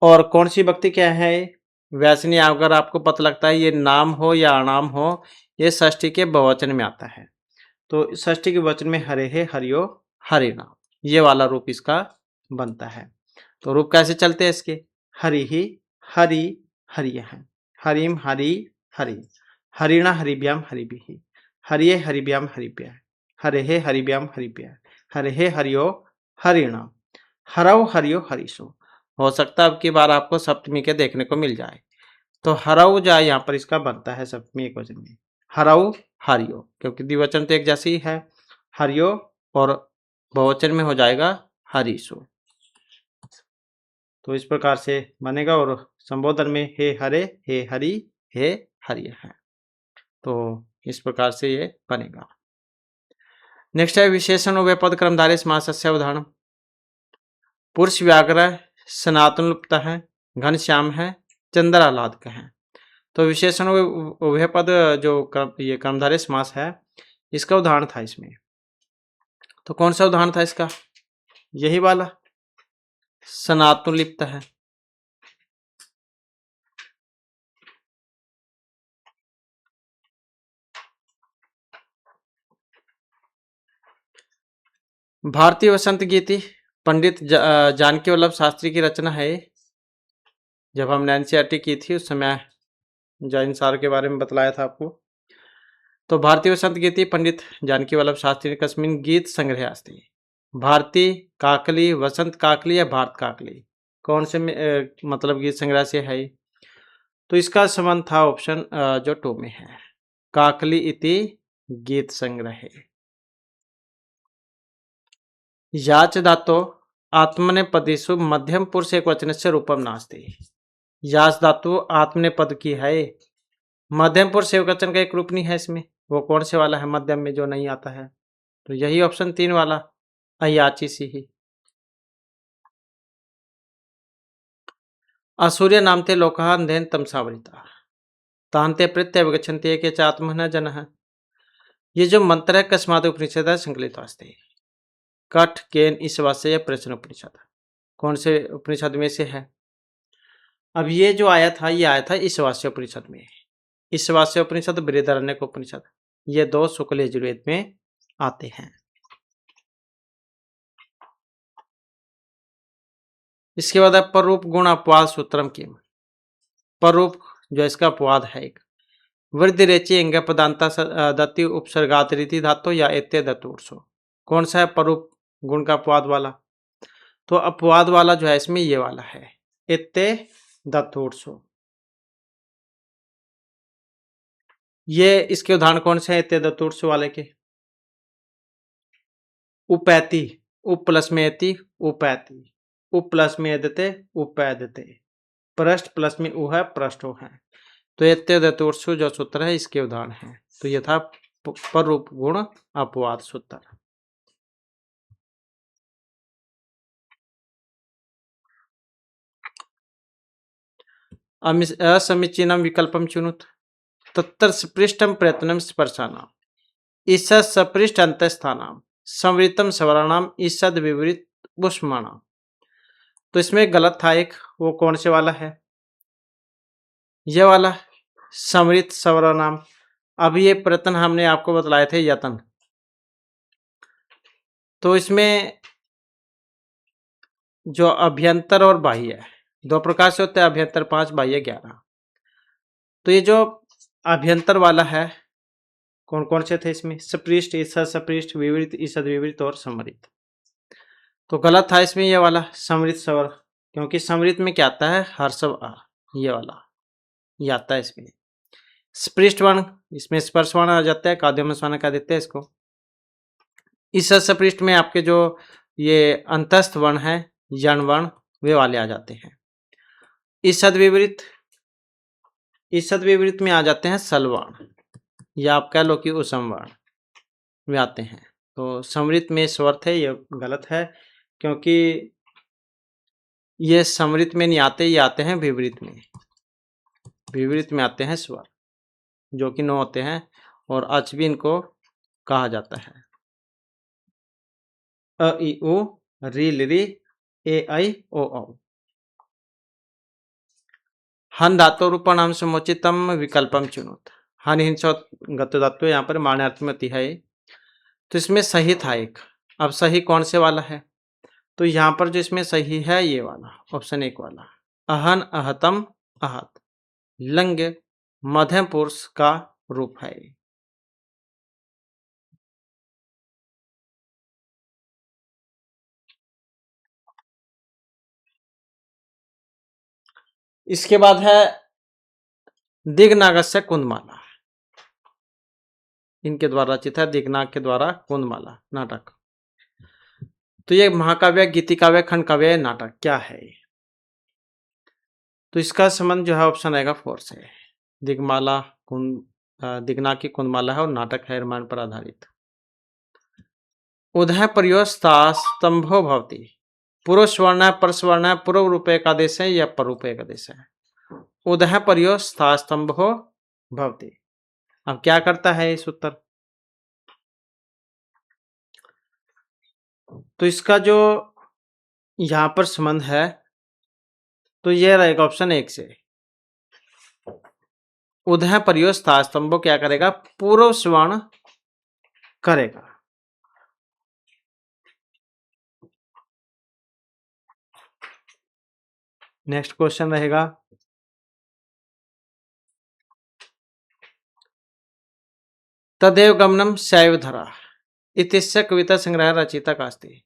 और कौन सी भक्ति क्या है? वैष्णि, अगर आपको पता लगता है ये नाम हो या अनाम हो, ये षष्ठी के बहुवचन में आता है। तो षष्ठी के वचन में हरे है, हरियो, हरिणा, ये वाला रूप इसका बनता है। तो रूप कैसे चलते हैं इसके? हरि ही, हरि, हरिय है, हरिम, हरि, हरि, हरिणा, हरिभ्याम, हरिभिः, हरिये, हरिभ्याम, हरिभ्यः, हरे हे, हरिभ्याम, हरिभ्यः, हरे हे, हरियो, हरिणा, हरौ, हरियो, हरिषु। हो सकता है अब की बार आपको सप्तमी के देखने को मिल जाए। तो हरौ जाए यहाँ पर इसका बनता है सप्तमी एक वचन में, हरौ, हरियो, क्योंकि द्विवचन तो एक जैसी ही है, हरियो, और बहुवचन में हो जाएगा हरिषु। तो इस प्रकार से बनेगा, और संबोधन में हे हरे, हे हरि, हे हरिय है। तो इस प्रकार से ये बनेगा। नेक्स्ट है, विशेषण उभय पद क्रमधारे समासस्य उदाहरण। पुरुष व्याघ्र सनातन लुप्त है, घनश्याम है, चंद्राहलाद है। तो विशेषण उभय पद जो ये क्रमधारय समास है इसका उदाहरण था इसमें। तो कौन सा उदाहरण था इसका? यही वाला, सनातन लिप्त है। भारतीय वसंत गीति पंडित जानकी वल्लभ शास्त्री की रचना है। जब हमने एनसीईआरटी की थी उस समय जैन सार के बारे में बतलाया था आपको। तो भारतीय वसंत गीति पंडित जानकी वल्लभ शास्त्री कस्मिन गीत संग्रह अस्ति। भारती काकली, वसंत काकली या भारत काकली, कौन से मतलब गीत संग्रह से है? तो इसका संबंध था ऑप्शन जो 2 में है, काकली इति गीत संग्रह। याच धातो आत्मनेपदीषु मध्यम पुरुष एक वचन से रूपम नास्ति। याच धातु आत्मनेपद की है, मध्यम पुरुष एक वचन का एक रूप नहीं है इसमें। वो कौन से वाला है मध्यम में जो नहीं आता है? तो यही ऑप्शन 3 वाला, अयाची सी ही। असूर्य नामते लोकः अंधेन तमसावृता तान्ते प्रत्यय विगच्छन्ति के चात्मनः जनः। ये जो मंत्र है कस्माद उपनिषद है संकलित वास्ते, कठ केन ईश्वास्य या प्रश्न उपनिषद, कौन से उपनिषद में से है? अब ये जो आया था ये आया था ईश्वास्य उपनिषद में। ईश्वास्य उपनिषद, बृहदारण्यक उपनिषद, ये 2 शुक्ल यजुर्वेद में आते हैं। इसके बाद है पररूप गुण अपवाद सूत्रम किम। पररूप जो इसका अपवाद है एक, वृद्धि रेचि इंग पदांता दत्ति उपसर्गात रीति धातु या एत्य दत्तुर्सो। कौन सा है परूप गुण का अपवाद वाला? तो अपवाद वाला जो है इसमें ये वाला है, एत्ते दत्तुर्सो। ये इसके उदाहरण कौन से हैं एत्ते दत्तुर्सो वाले के? उपैति, उप प्लस में एति उपैति, उप प्लस में एदते उपैदते, पृष्ठ प्लस में उ है पृष्ठो है। तो एत्ते दत्तुर्सो जो सूत्र है इसके उदाहरण है। तो ये था परूप गुण अपवाद सूत्र। असमीचीनम विकल्पम चुनुत तत्र स्पृष्टम प्रयत्नम स्पर्शानाम ईषद सपृष्ठ अंतस्थानाम संवृतम सवराणाम ईषद विपरीत पुष्माणाम। तो इसमें गलत था एक, वो कौन से वाला है? ये वाला समृत सवराणाम। अभी ये प्रयत्न हमने आपको बतलाए थे यतन। तो इसमें जो अभ्यंतर और बाह्य है, दो प्रकार से होते हैं, अभ्यंतर 5 बाह्य 11। तो ये जो अभ्यंतर वाला है कौन कौन से थे इसमें? सपृष्ठ, ईषद सपृष्ठ, विपरीत, ईषद विपरीत और समृत। तो गलत था इसमें ये वाला समृत स्वर, क्योंकि समृत में क्या आता है? हर्षव आ, ये वाला ये आता है इसमें। स्पृष्ट वर्ण, इसमें स्पर्श वर्ण आ जाता है, काद्यम स्वर्ण का देते हैं इसको। ईषद सपृष्ठ में आपके जो ये अंतस्थ वर्ण है, यण वर्ण, वे वाले आ जाते हैं। ईषद विपरीत, ईषद विपरीत में आ जाते हैं सल वर्ण, या आप कह लो कि उसम वर्ण वे आते हैं। तो समृत में स्वर थे, ये गलत है, क्योंकि ये समृत में नहीं आते, ये आते हैं विपरीत में। विपरीत में आते हैं स्वर जो कि 9 होते हैं, और अच भी इनको कहा जाता है। अ इ उ री लिरी ए आई ओ औ। हन धातु रूपणाम समुचितम विकल्पम चुनुत। हन हिंसो गतो धातु यहाँ पर मान्यार्थ में होती है। तो इसमें सही था एक। अब सही कौन से वाला है? तो यहाँ पर जो इसमें सही है ये वाला ऑप्शन 1 वाला, अहन अहतम अहत, लंग मध्यम पुरुष का रूप है। इसके बाद है दिग्नागस्य कुंदमाला। इनके द्वारा रचित है, दिग्नाग के द्वारा कुंदमाला नाटक। तो ये महाकाव्य, गीतिकाव्य, खंड काव्य, नाटक क्या है? तो इसका संबंध जो है ऑप्शन आएगा 4 से। दिग्माला दिग्नाग की कुंदमाला है और नाटक है रामायण पर आधारित। उदय पर्योस्तंभो भवति, पूर्व स्वर्ण परस्वर्ण पूर्व रूपे का देश है या परूपे का देश है? उदय पर्योस्तंभो भवति। अब क्या करता है इस उत्तर? तो इसका जो यहां पर संबंध है तो यह रहेगा ऑप्शन 1 से। उदय पर्योस्तंभो क्या करेगा? पूर्व स्वर्ण करेगा। नेक्स्ट क्वेश्चन रहेगा, तदेव गमनम शैव धरा इतिस्य कविता संग्रह रचिता कास्ति।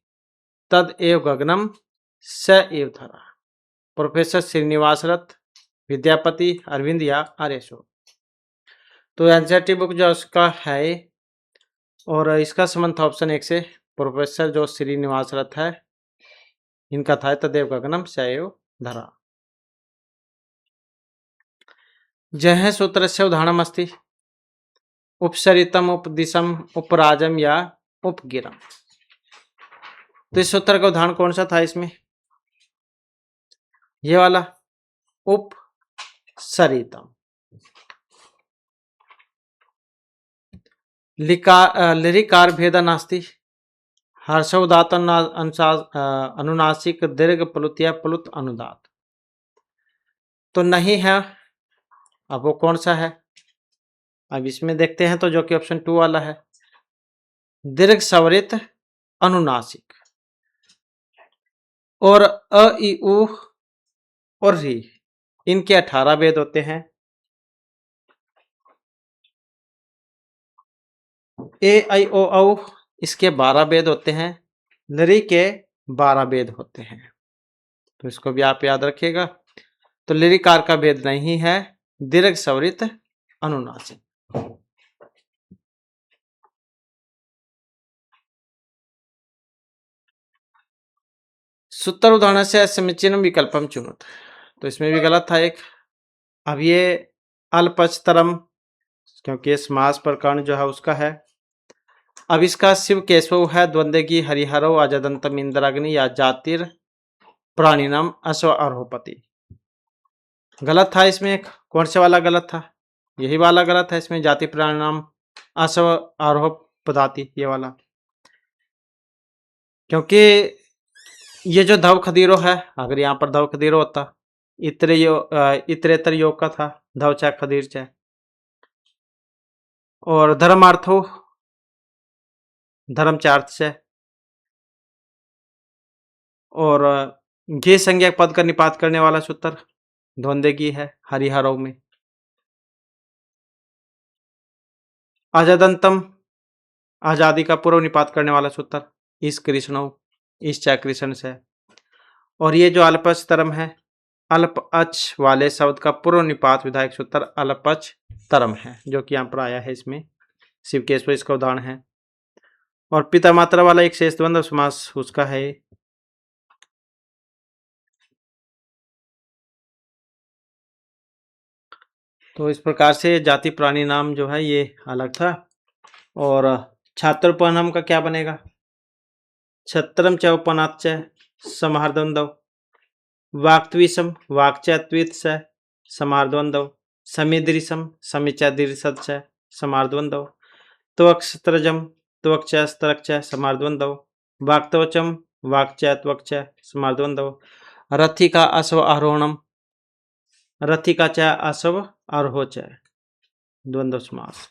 तद एव गगनम स एव धरा, प्रोफेसर श्रीनिवास रथ, विद्यापति, अरविंद या आर्यशो। तो एनसीईआरटी बुक जो उसका है, और इसका संबंध था ऑप्शन 1 से, प्रोफेसर जो श्रीनिवास रथ है इनका था तदेव गगनम स एव धरा। जह सूत्र से उदाहरण अस्ति उपसरितम उपदिशम उपराजम या उपगिरम। तो इस सूत्र का उदाहरण कौन सा था इसमें? ये वाला उपसरितम। लिरिकार भेद नास्ति, हर्षोदात अनुनासिक दीर्घ प्लुतिया प्लुत अनुदात। तो नहीं है, अब वो कौन सा है? अब इसमें देखते हैं तो जो कि ऑप्शन 2 वाला है, दीर्घ स्वरित अनुनासिक। और अ इ उ और री, इनके 18 भेद होते हैं। ए आई ओ औ इसके 12 वेद होते हैं, लरी के 12 वेद होते हैं। तो इसको भी आप याद रखिएगा। तो लिरिकार का भेद नहीं है, दीर्घ स्वरित अनुनासिक। सूत्र उदाहरण से समीचीन विकल्पम चुनोत, तो इसमें भी गलत था एक। अब ये अल्पचतरम, क्योंकि ये समास प्रकरण जो है उसका है। अब इसका शिव केशव है, द्वंद्वगी हरिहरो अजदंतम इंद्राग्नि या जातिर प्राणिनम अश्व आरोपति। गलत था इसमें एक, कौन से वाला गलत था? यही वाला गलत है इसमें, जाति प्राणिनाम अश्व आरोह पदाति, ये वाला। क्योंकि ये जो धव खदीरो है, अगर यहाँ पर धव खदीरो होता, इतरेतर योग का था, धव चाहे खदीर चाहे। और धर्मार्थो, धर्म चार्थ से। और घी संज्ञक पद का निपात करने वाला सूत्र द्वंद्वगी है हरिहरों में। अजदंतम, आजादी का पूर्व निपात करने वाला सूत्र इस कृष्णो, इस चा कृष्ण से। और ये जो अल्पच तरम है, अल्प अच वाले शब्द का पूर्व निपात विधायक सूत्र अल्पच तरम है, जो कि यहाँ पर आया है इसमें। शिवकेश्वर इसका उदाहरण है। और पिता मात्रा वाला एक शेष द्वंद्व समास उसका है। तो इस प्रकार से जाति प्राणी नाम जो है ये अलग था। और छात्र उपनाम का क्या बनेगा? छत्रम च उपनाच समार्द्वंद्व, वाक्त्विषम वाक्चत्वित से समार्द्वंद्व, समिदृशम समिचादृशद से समार्द्वंद्व, त्वक्स्त्रजम त्वक्चस्त्रक्च समार्द्वंद्व, वाक्त्वचम वाक्चत्वक्च समार्द्वंद्व, रथी का अश्व आरोहणम रथी का च अश्व आरोह च द्वंद्व समास।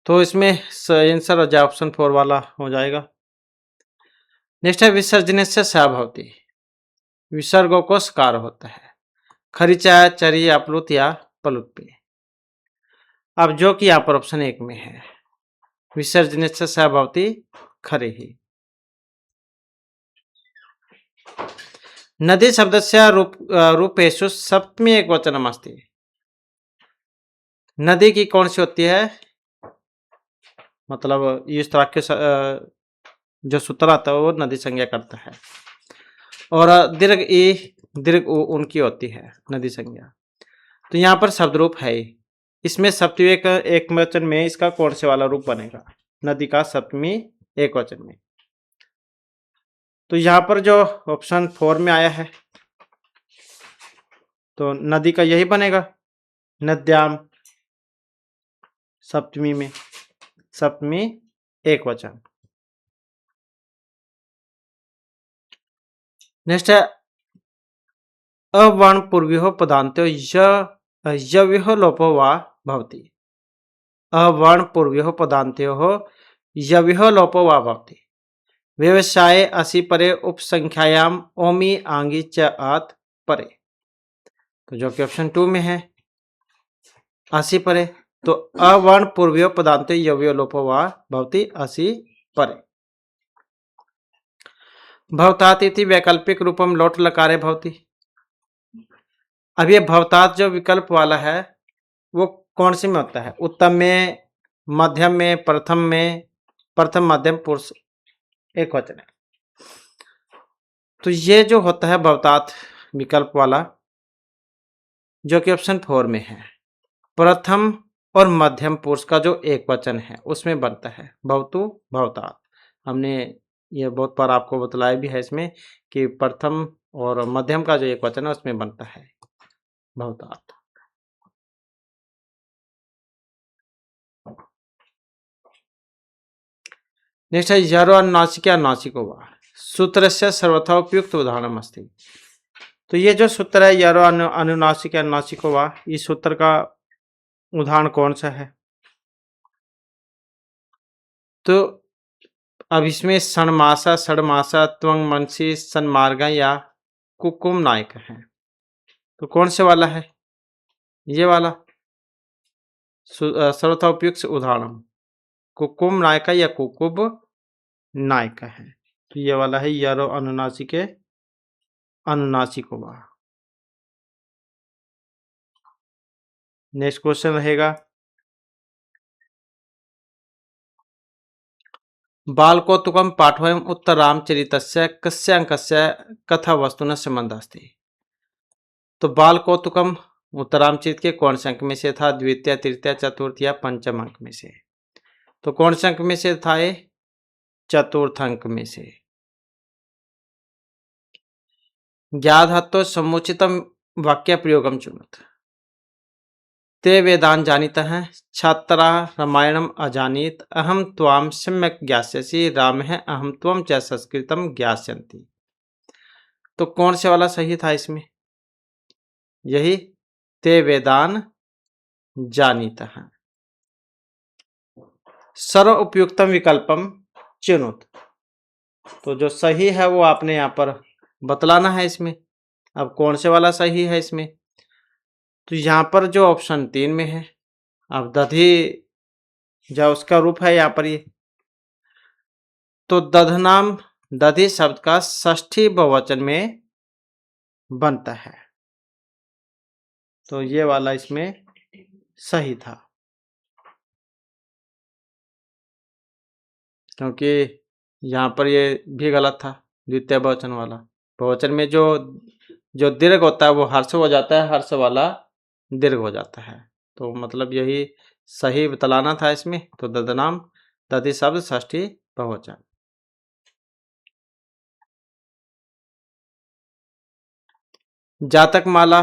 तो इसमें आंसर हो जाए ऑप्शन 4 वाला हो जाएगा। नेक्स्ट है विसर्जन से सहभवती, विसर्गों को सकार होता है, खरिचा चरी अपलुत या पलुत पे। अब जो कि यहाँ पर ऑप्शन 1 में है, विसर्जन से सहभवती खरे ही। नदी शब्द से रूपेशु सप्तमी एक वचनम अस्ति। नदी की कौन सी होती है? मतलब इस तरह के जो सूत्र आता है वो नदी संज्ञा करता है। और दीर्घ ई दीर्घ उ उनकी होती है नदी संज्ञा। तो यहाँ पर शब्द रूप है, इसमें सप्तमी एक वचन में इसका कौन से वाला रूप बनेगा? नदी का सप्तमी एक वचन में। तो यहाँ पर जो ऑप्शन 4 में आया है, तो नदी का यही बनेगा, नद्याम सप्तमी में, सप्तमी एक वचन। नेक्स्ट है अवर्ण पूर्व्यो पदान्तो यव्यो लोपो वा भवति। अवर्ण पूर्व्यो पदान्तो यव्यो लोपो वा भवति। व्यवसाय असि परे उपसंख्यायाम ओमी आंगी च आत परे। तो जो कि ऑप्शन 2 में है असि परे, तो अवर्ण पूर्व्यो पदान्तो यव्यो लोपो वा भवति असि परे। भवतात इति वैकल्पिक रूपम लोट लकारे भवति। अब ये भवतात जो विकल्प वाला है वो कौन सी में होता है? उत्तम में, मध्यम में, प्रथम में, प्रथम मध्यम पुरुष एक वचन है। तो ये जो होता है भवतात विकल्प वाला, जो कि ऑप्शन 4 में है, प्रथम और मध्यम पुरुष का जो एक वचन है उसमें बनता है भवतु भवतात। हमने ये बहुत बार आपको बतलाया भी है इसमें कि प्रथम और मध्यम का जो एक वचन है उसमें बनता है भवतात। नेक्स्ट है यरो अनुनासिक अनुनासिको वा सूत्र से सर्वथा उपयुक्त उदाहरण अस्ति। तो ये जो सूत्र है यरो अनुनासिक अनुनासिको वा, इस सूत्र का उदाहरण कौन सा है? तो अब इसमें सणमासा षडमासा त्वंग मनसी सन्मार्ग या कुकुम नायक है। तो कौन से वाला है? ये वाला सर्वथा उपयुक्त उदाहरण कुकुम नायका या कुकुब नायका है। तो ये वाला है यारो अनुनासिक के अनुनासिक होगा। नेक्स्ट क्वेश्चन रहेगा बालकौतुकं पाठोऽयम् उत्तररामचरितस्य कस्य अंकस्य कथावस्तुना संबंधः अस्ति। तो बालकौतुकम उत्तररामचरित के कौन से अंक में से था? द्वितीय, तृतीय, चतुर्थ या पंचम अंक में से? तो कौन से अंक में से था ये? चतुर्थ अंक में से। ज्ञाधातो समुचितम वाक्य प्रयोगम चुनत। ते वेदान जानीतः छात्रा रामायणम अजानीत अहम त्वाम सम्यक ज्ञास्यसि राम है अहम त्वम च संस्कृतम ज्ञास्यन्ति। तो कौन से वाला सही था इसमें? यही ते वेदान जानीतः। सर्व उपयुक्तम विकल्पम चुनुत। तो जो सही है वो आपने यहाँ पर बतलाना है इसमें। अब कौन से वाला सही है इसमें? तो यहाँ पर जो ऑप्शन 3 में है, अब दधी जो उसका रूप है यहाँ पर ये, तो दधनाम दधी शब्द का षष्ठी बहुवचन में बनता है। तो ये वाला इसमें सही था, क्योंकि यहाँ पर ये भी गलत था। द्वितीय बहुवचन वाला बहुवचन में जो जो दीर्घ होता है वो हर्ष हो जाता है, हर्ष वाला दीर्घ हो जाता है। तो मतलब यही सही बतलाना था इसमें। तो ददनाम दधि शब्द षष्ठी बहुवचन। जातक माला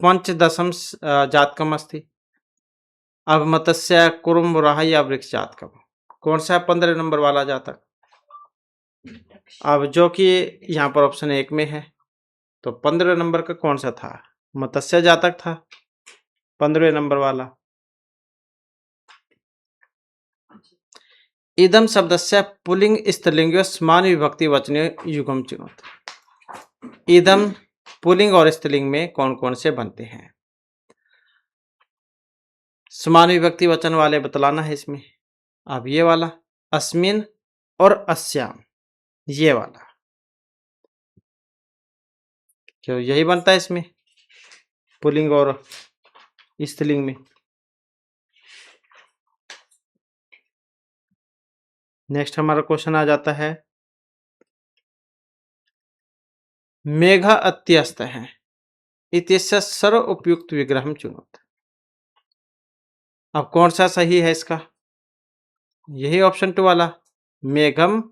पंचदशम जातकम अस्ति। अब मत्स्य कुरुम या वृक्ष जातकम कौन सा 15 नंबर वाला जातक? अब जो कि यहाँ पर ऑप्शन 1 में है, तो 15 नंबर का कौन सा था? मत्स्य जातक था 15 नंबर वाला। इदम शब्दस्य पुल्लिंग स्त्रीलिंग समान विभक्ति वचने युगम चुनोत। इदम पुल्लिंग और स्त्रीलिंग में कौन कौन से बनते हैं? समान विभक्ति वचन वाले बतलाना है इसमें। अब ये वाला अस्मिन और अस्याम, ये वाला क्यों यही बनता है इसमें पुल्लिंग और स्त्रीलिंग में। नेक्स्ट हमारा क्वेश्चन आ जाता है मेघा अत्यस्त है इत्यस्य सर्व उपयुक्त विग्रहम चुनोत। अब कौन सा सही है इसका? यही ऑप्शन 2 वाला मेघम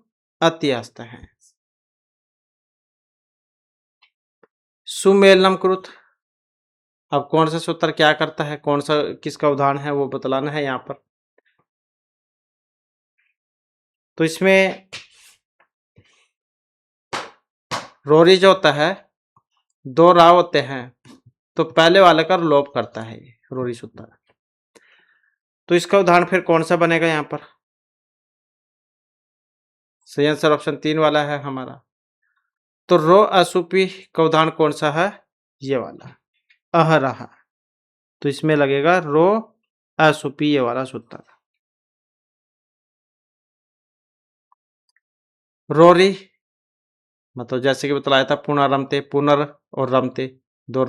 अत्यस्त है। सुमेलनम कृत, अब कौन सा सूत्र क्या करता है, कौन सा किसका उदाहरण है वो बतलाना है यहाँ पर। तो इसमें रोरी जो होता है 2 राव होते हैं, तो पहले वाले का लोप करता है ये रोरी सूत्र। तो इसका उदाहरण फिर कौन सा बनेगा यहाँ पर? सही आंसर ऑप्शन 3 वाला है हमारा। तो रो असुपी का उदाहरण कौन सा है? ये वाला अहरहा। तो इसमें लगेगा रो असुपी, ये वाला सूत्र। रोरी मतलब जैसे कि बतलाया था पुनरमते, पुनर और रमते दो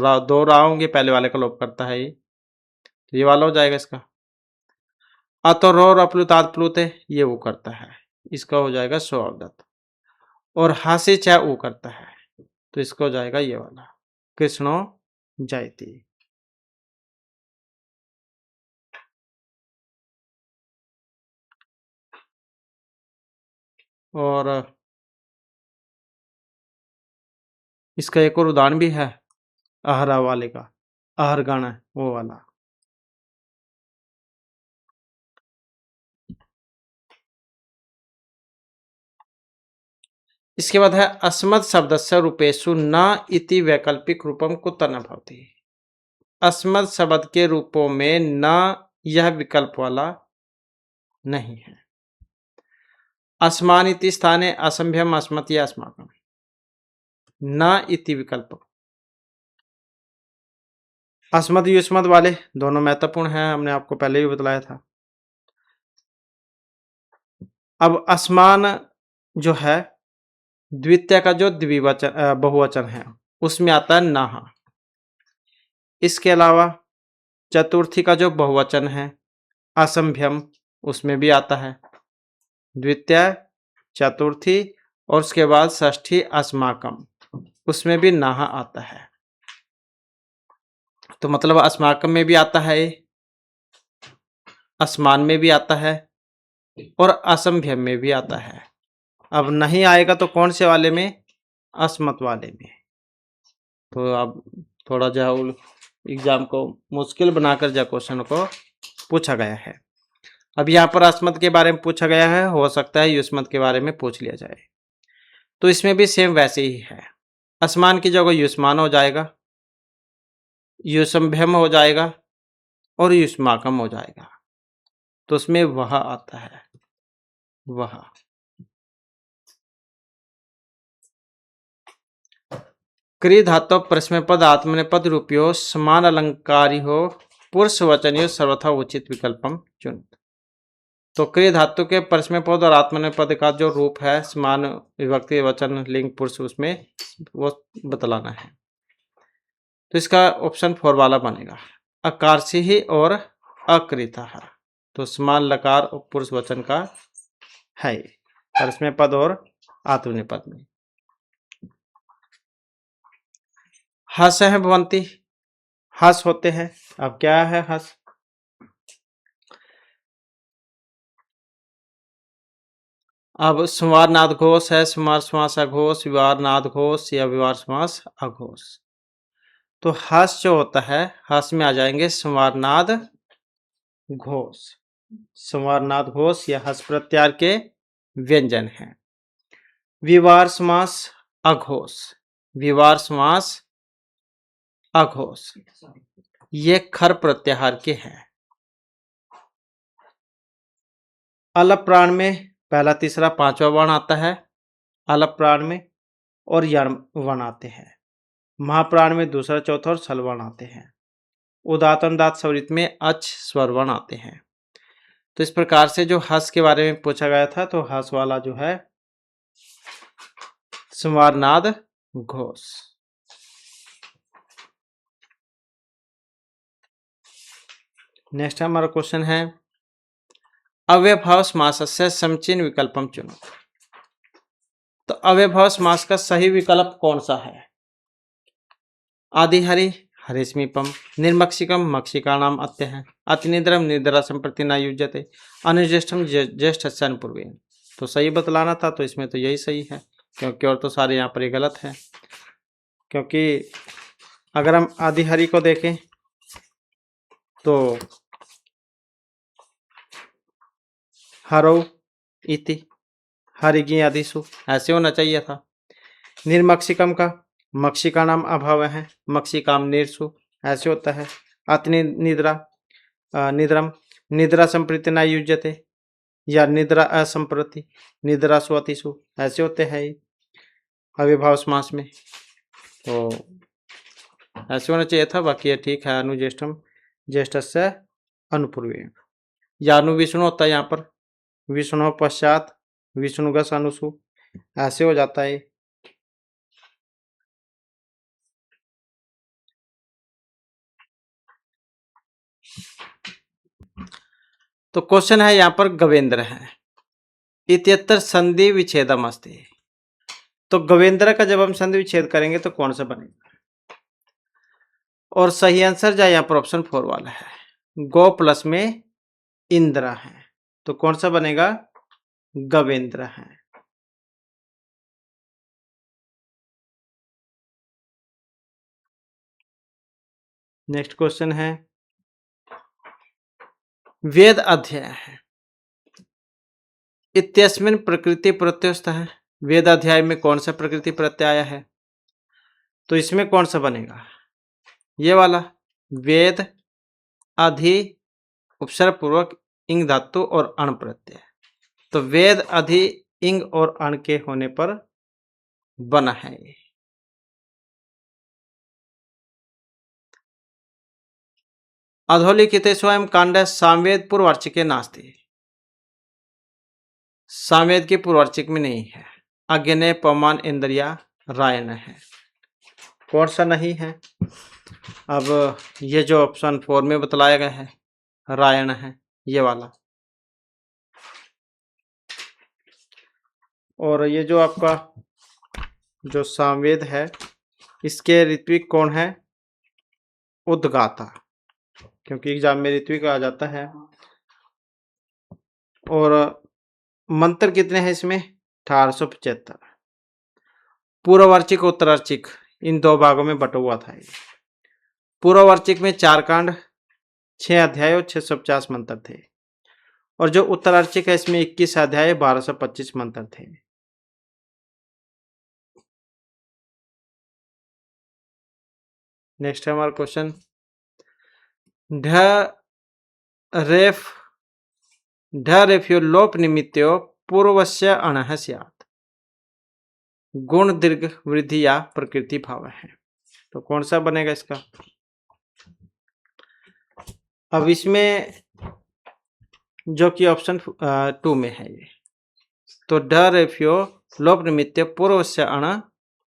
राह होंगे, पहले वाले का लोप करता है ये, तो ये वाला हो जाएगा इसका। अतरो और अप्लुतात प्लुते ये वो करता है, इसका हो जाएगा स्वअवदत्त। और हासे चाहे वो करता है, तो इसका हो जाएगा ये वाला कृष्णो जयती। और इसका एक और उदाहरण भी है आहरा वाले का, आहर गाना है वो वाला। इसके बाद है अस्मत् शब्दस्य रूपेषु न इति वैकल्पिक रूपम कुत्र न भवति। अस्मत् शब्द के रूपों में न यह विकल्प वाला नहीं है। अस्मान इति स्थाने असंभ्यम अस्मत् या अस्माकम, न इति विकल्प। अस्मद युष्मद वाले दोनों महत्वपूर्ण हैं, हमने आपको पहले भी बतलाया था। अब असमान जो है द्वितीय का जो द्विवचन बहुवचन है उसमें आता है नाह। इसके अलावा चतुर्थी का जो बहुवचन है असंभ्यम उसमें भी आता है। द्वितीय, चतुर्थी और उसके बाद षष्ठी अस्माकम उसमें भी नाह आता है। तो मतलब अस्माकम में भी आता है, असमान में भी आता है और असंभ्यम में भी आता है। अब नहीं आएगा तो कौन से वाले में? अस्मत वाले में। तो अब थोड़ा जो एग्जाम को मुश्किल बनाकर जो क्वेश्चन को पूछा गया है। अब यहाँ पर अस्मत के बारे में पूछा गया है, हो सकता है युष्मत के बारे में पूछ लिया जाए। तो इसमें भी सेम वैसे ही है, असमान की जगह युष्मान हो जाएगा, युसंभ्यम हो जाएगा और युष्माकम हो जाएगा। तो उसमें वह आता है, वह। क्रिय धातु प्रश्नपद आत्मनेपद रूपियो समान अलंकारी हो पुरुष वचनियो सर्वथा उचित विकल्पम चुन। तो क्रिय धातु के प्रश्नपद और आत्मनेपद का जो रूप है समान विभक्ति वचन लिंग पुरुष उसमें वो बतलाना है। तो इसका ऑप्शन 4 वाला बनेगा, अकारसी ही और अकृता। तो समान लकार और पुरुष वचन का है प्रश्नपद और आत्मनेपद में। हस है भवंती, हस होते हैं। अब क्या है हस? अब संवार नाद घोष है, संवार समास अघोष, विवार नाद घोष या विवार समास अघोष। तो हस जो होता है हस में आ जाएंगे संवार नाद घोष। संवार नाद घोष या हस प्रत्यार के व्यंजन हैं। विवार समास अघोष, विवार समास अघोष ये खर प्रत्याहार के हैं। अलप प्राण में पहला तीसरा पांचवा वर्ण आता है अलप प्राण में, और यण वर्ण आते हैं। महाप्राण में दूसरा चौथा और सल वर्ण आते हैं। उदात्त अनुदात्त स्वरित में अच स्वर वर्ण आते हैं। तो इस प्रकार से जो हस के बारे में पूछा गया था, तो हस वाला जो है संवार नाद घोष। नेक्स्ट हमारा क्वेश्चन है अव्ययभाव समास से समुचीन विकल्पम चुनो। तो अव्ययभाव समास का सही विकल्प कौन सा है? आदिहरि हरिस्मीपम, निर्मक्षिकम मक्षिकाणाम अत्य है, अतिनिद्रम निद्रा संप्रति न युज्यते, अनुज्येष्ठम ज्येष्ठ अनुपूर्वेण। तो सही बतलाना था, तो इसमें तो यही सही है, क्योंकि और तो सारे यहाँ पर गलत है। क्योंकि अगर हम आदिहरि को देखें तो हरो इति हरिज्ञ आदिशु ऐसे होना चाहिए था। निर्मक्षिकम का मक्षिका नाम अभाव है, मक्षिकाम निर्सु ऐसे होता है। अति निद्रा निद्रम निद्रा संप्रति न युज्यते या निद्रा असंप्रति निद्रा स्वतिषु ऐसे होते हैं अविभाव समास में। तो ऐसे होना चाहिए था, बाकी ये ठीक है। अनुज्येष्ठम ज्येष्ठ से अनुपूर्वेण या अनुविष्णु होता है यहाँ पर, विष्णु पश्चात विष्णुगस अनुसु ऐसे हो जाता है। तो क्वेश्चन है यहाँ पर गवेंद्र है इत्यत्र संधि विच्छेदम अस्ति। तो गवेंद्र का जब हम संधि विच्छेद करेंगे तो कौन सा बनेगा? और सही आंसर जाए यहाँ पर ऑप्शन 4 वाला है, गो प्लस में इंद्र है। तो कौन सा बनेगा? गवेंद्र है। नेक्स्ट क्वेश्चन है वेद अध्यय है इत्यस्मिन् प्रकृति प्रत्यस्त है। वेद अध्याय में कौन सा प्रकृति प्रत्यय है? तो इसमें कौन सा बनेगा? ये वाला वेद अधि उपसर्ग पूर्वक इंग धातु और अण प्रत्यय। तो वेद अधि इंग और अण के होने पर बना है। अधोलिखिते स्वयं कांड सामवेद पूर्ववार्चिके नास्ति। सामवेद के पूर्ववार्चिक में नहीं है। अग्नि पवमान इंद्रिया रायन है। कौन सा नहीं है? अब ये जो ऑप्शन 4 में बतलाया गया है रायन है, ये वाला। और ये जो आपका जो सामवेद है इसके ऋत्विक कौन है? उद्गाता, क्योंकि एग्जाम में ऋत्विक आ जाता है। और मंत्र कितने हैं इसमें? 1875। पूर्ववार्चिक उत्तरार्चिक इन दो भागों में बटा हुआ था। पूर्ववार्चिक में 4 कांड, 6 अध्याय और 650 मंत्र थे। और जो उत्तरार्चिक है इसमें 21 अध्याय, 1225 मंत्र थे। नेक्स्ट है हमारा क्वेश्चन, ढ रेफ्यो लोप निमित्तो पूर्वस्य अणः स्यात्। गुण दीर्घ वृद्धि या प्रकृति भाव है, तो कौन सा बनेगा इसका? अब इसमें जो कि ऑप्शन 2 में है ये, तो ढ रेफ्यो लोप निमित्तो पूर्वस्य अण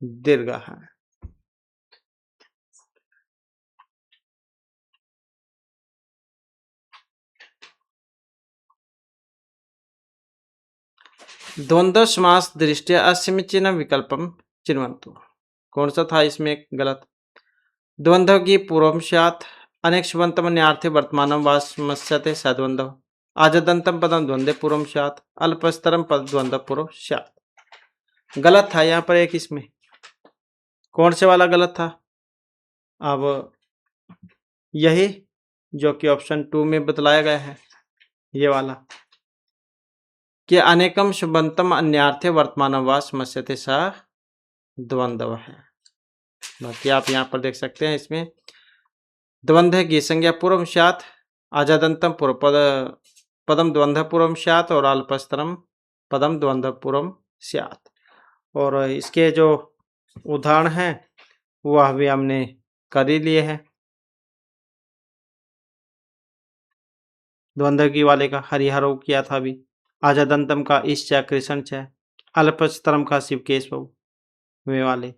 दीर्घ है। द्वंद्व समास दृष्टिया असमीचीन विकल्पम चिन्वन्तु। कौन सा था इसमें गलत? द्वंद्व की पूर्वम स्यात्, अनेक शुभंतम न्यार्थे वर्तमानम वा समस्यते सद्वंद्व, आजदंतम पदम द्वंद्वे पूर्वम स्यात्, अल्पस्तरम पद द्वंद्व पूर्व स्यात्। गलत था यहाँ पर एक इसमें। कौन से वाला गलत था? अब यही जो कि ऑप्शन 2 में बतलाया गया है, ये वाला कि अनेकम शुभंतम अन्यार्थे वर्तमानम वा समस्यते स द्वंद्व है। बाकी आप यहाँ पर देख सकते हैं इसमें द्वंद्व की संज्ञा पूर्व स्यात्, आजादंतम पूर्व पदम द्वंद्व पूर्व स्यात् और अल्पस्तरम पदम द्वंद्व पूर्व स्यात्। और इसके जो उदाहरण हैं वह भी हमने कर ही लिए हैं। द्वंद्व की वाले का हरिहरो किया था अभी, आजादंतम का ईश कृष्ण च, अल्पस्तरम का शिवकेश वे वाले।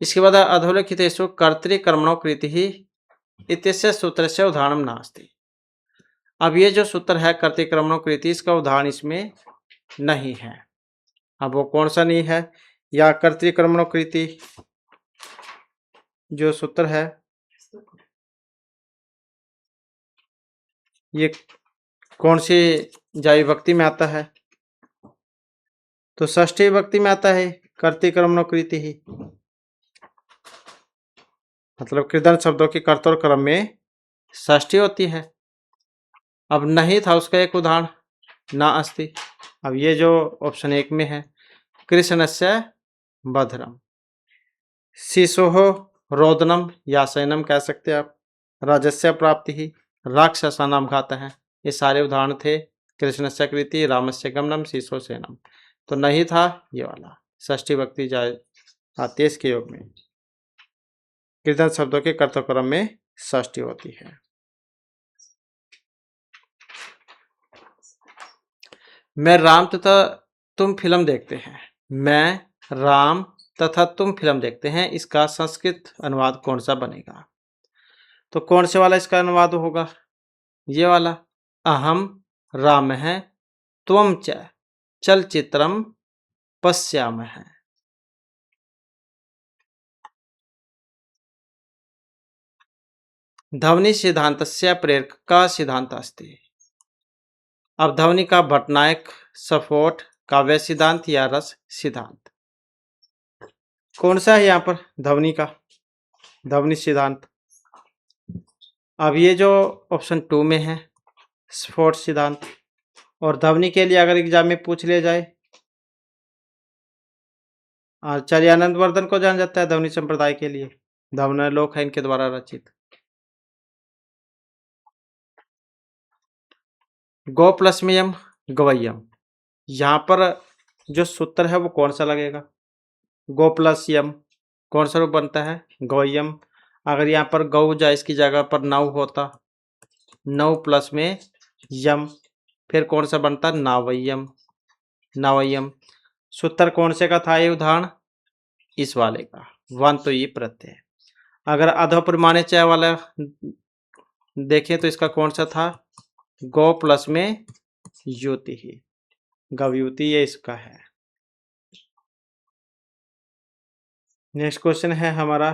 इसके बाद अधोलिखितेषु कर्तृकर्मणो कृतिः इत्यस्य सूत्रस्य उदाहरणं नास्ति। अब ये जो सूत्र है कर्तृकर्मणो कृति, इसका उदाहरण इसमें नहीं है। अब वो कौन सा नहीं है? या कर्तृकर्मणो कृति जो सूत्र है ये कौन सी जाय विभक्ति में आता है? तो षष्ठी विभक्ति में आता है कर्तृकर्मणो कृति ही, मतलब कृदंत शब्दों के कर्त और कर्म में षष्ठी होती है। अब नहीं था उसका एक उदाहरण, ना अस्ति। अब ये जो ऑप्शन 1 में है कृष्णस्य बधरम, शिशोः रोदनम या शयनम कह सकते हैं आप, राजस्य प्राप्ति ही, राक्षसानाम घात है। ये सारे उदाहरण थे कृष्णस्य कृति, रामस्य गमनम, शिशो सेनम। तो नहीं था ये वाला, षष्ठी विभक्ति जाए आती है इसके योग में। कृदंत शब्दों के कर्तक्रम में षष्ठी होती है। मैं राम तथा तुम फिल्म देखते हैं। मैं राम तथा तुम फिल्म देखते हैं, इसका संस्कृत अनुवाद कौन सा बनेगा? तो कौन से वाला इसका अनुवाद होगा? ये वाला, अहम राम है त्वम च चलचित्रम पश्यामः। ध्वनि सिद्धांतस्य प्रेरक सिद्धांत अस्ति। अब ध्वनि का भट्टनायक, सफोट, काव्य सिद्धांत या रस सिद्धांत, कौन सा है यहाँ पर ध्वनि का? ध्वनि सिद्धांत। अब ये जो ऑप्शन 2 में है स्फोट सिद्धांत। और ध्वनि के लिए अगर एग्जाम में पूछ लिया जाए, आचार्य आनंदवर्धन को जाना जाता है ध्वनि संप्रदाय के लिए, ध्वन्यालोक है इनके द्वारा रचित। गो प्लस में यम गवयम, यहाँ पर जो सूत्र है वो कौन सा लगेगा? गो प्लस यम कौन सा रूप बनता है? गौयम। अगर यहाँ पर गौ जाए इसकी जगह पर नौ होता, नौ प्लस में यम, फिर कौन सा बनता? नावयम। नावयम। सूत्र कौन से का था ये उदाहरण? इस वाले का, वन तो ये प्रत्यय। अगर अधोपरिमाणे च वाला देखें तो इसका कौन सा था? गौ प्लस में युति ही, गवयुति, ये इसका है। नेक्स्ट क्वेश्चन है हमारा,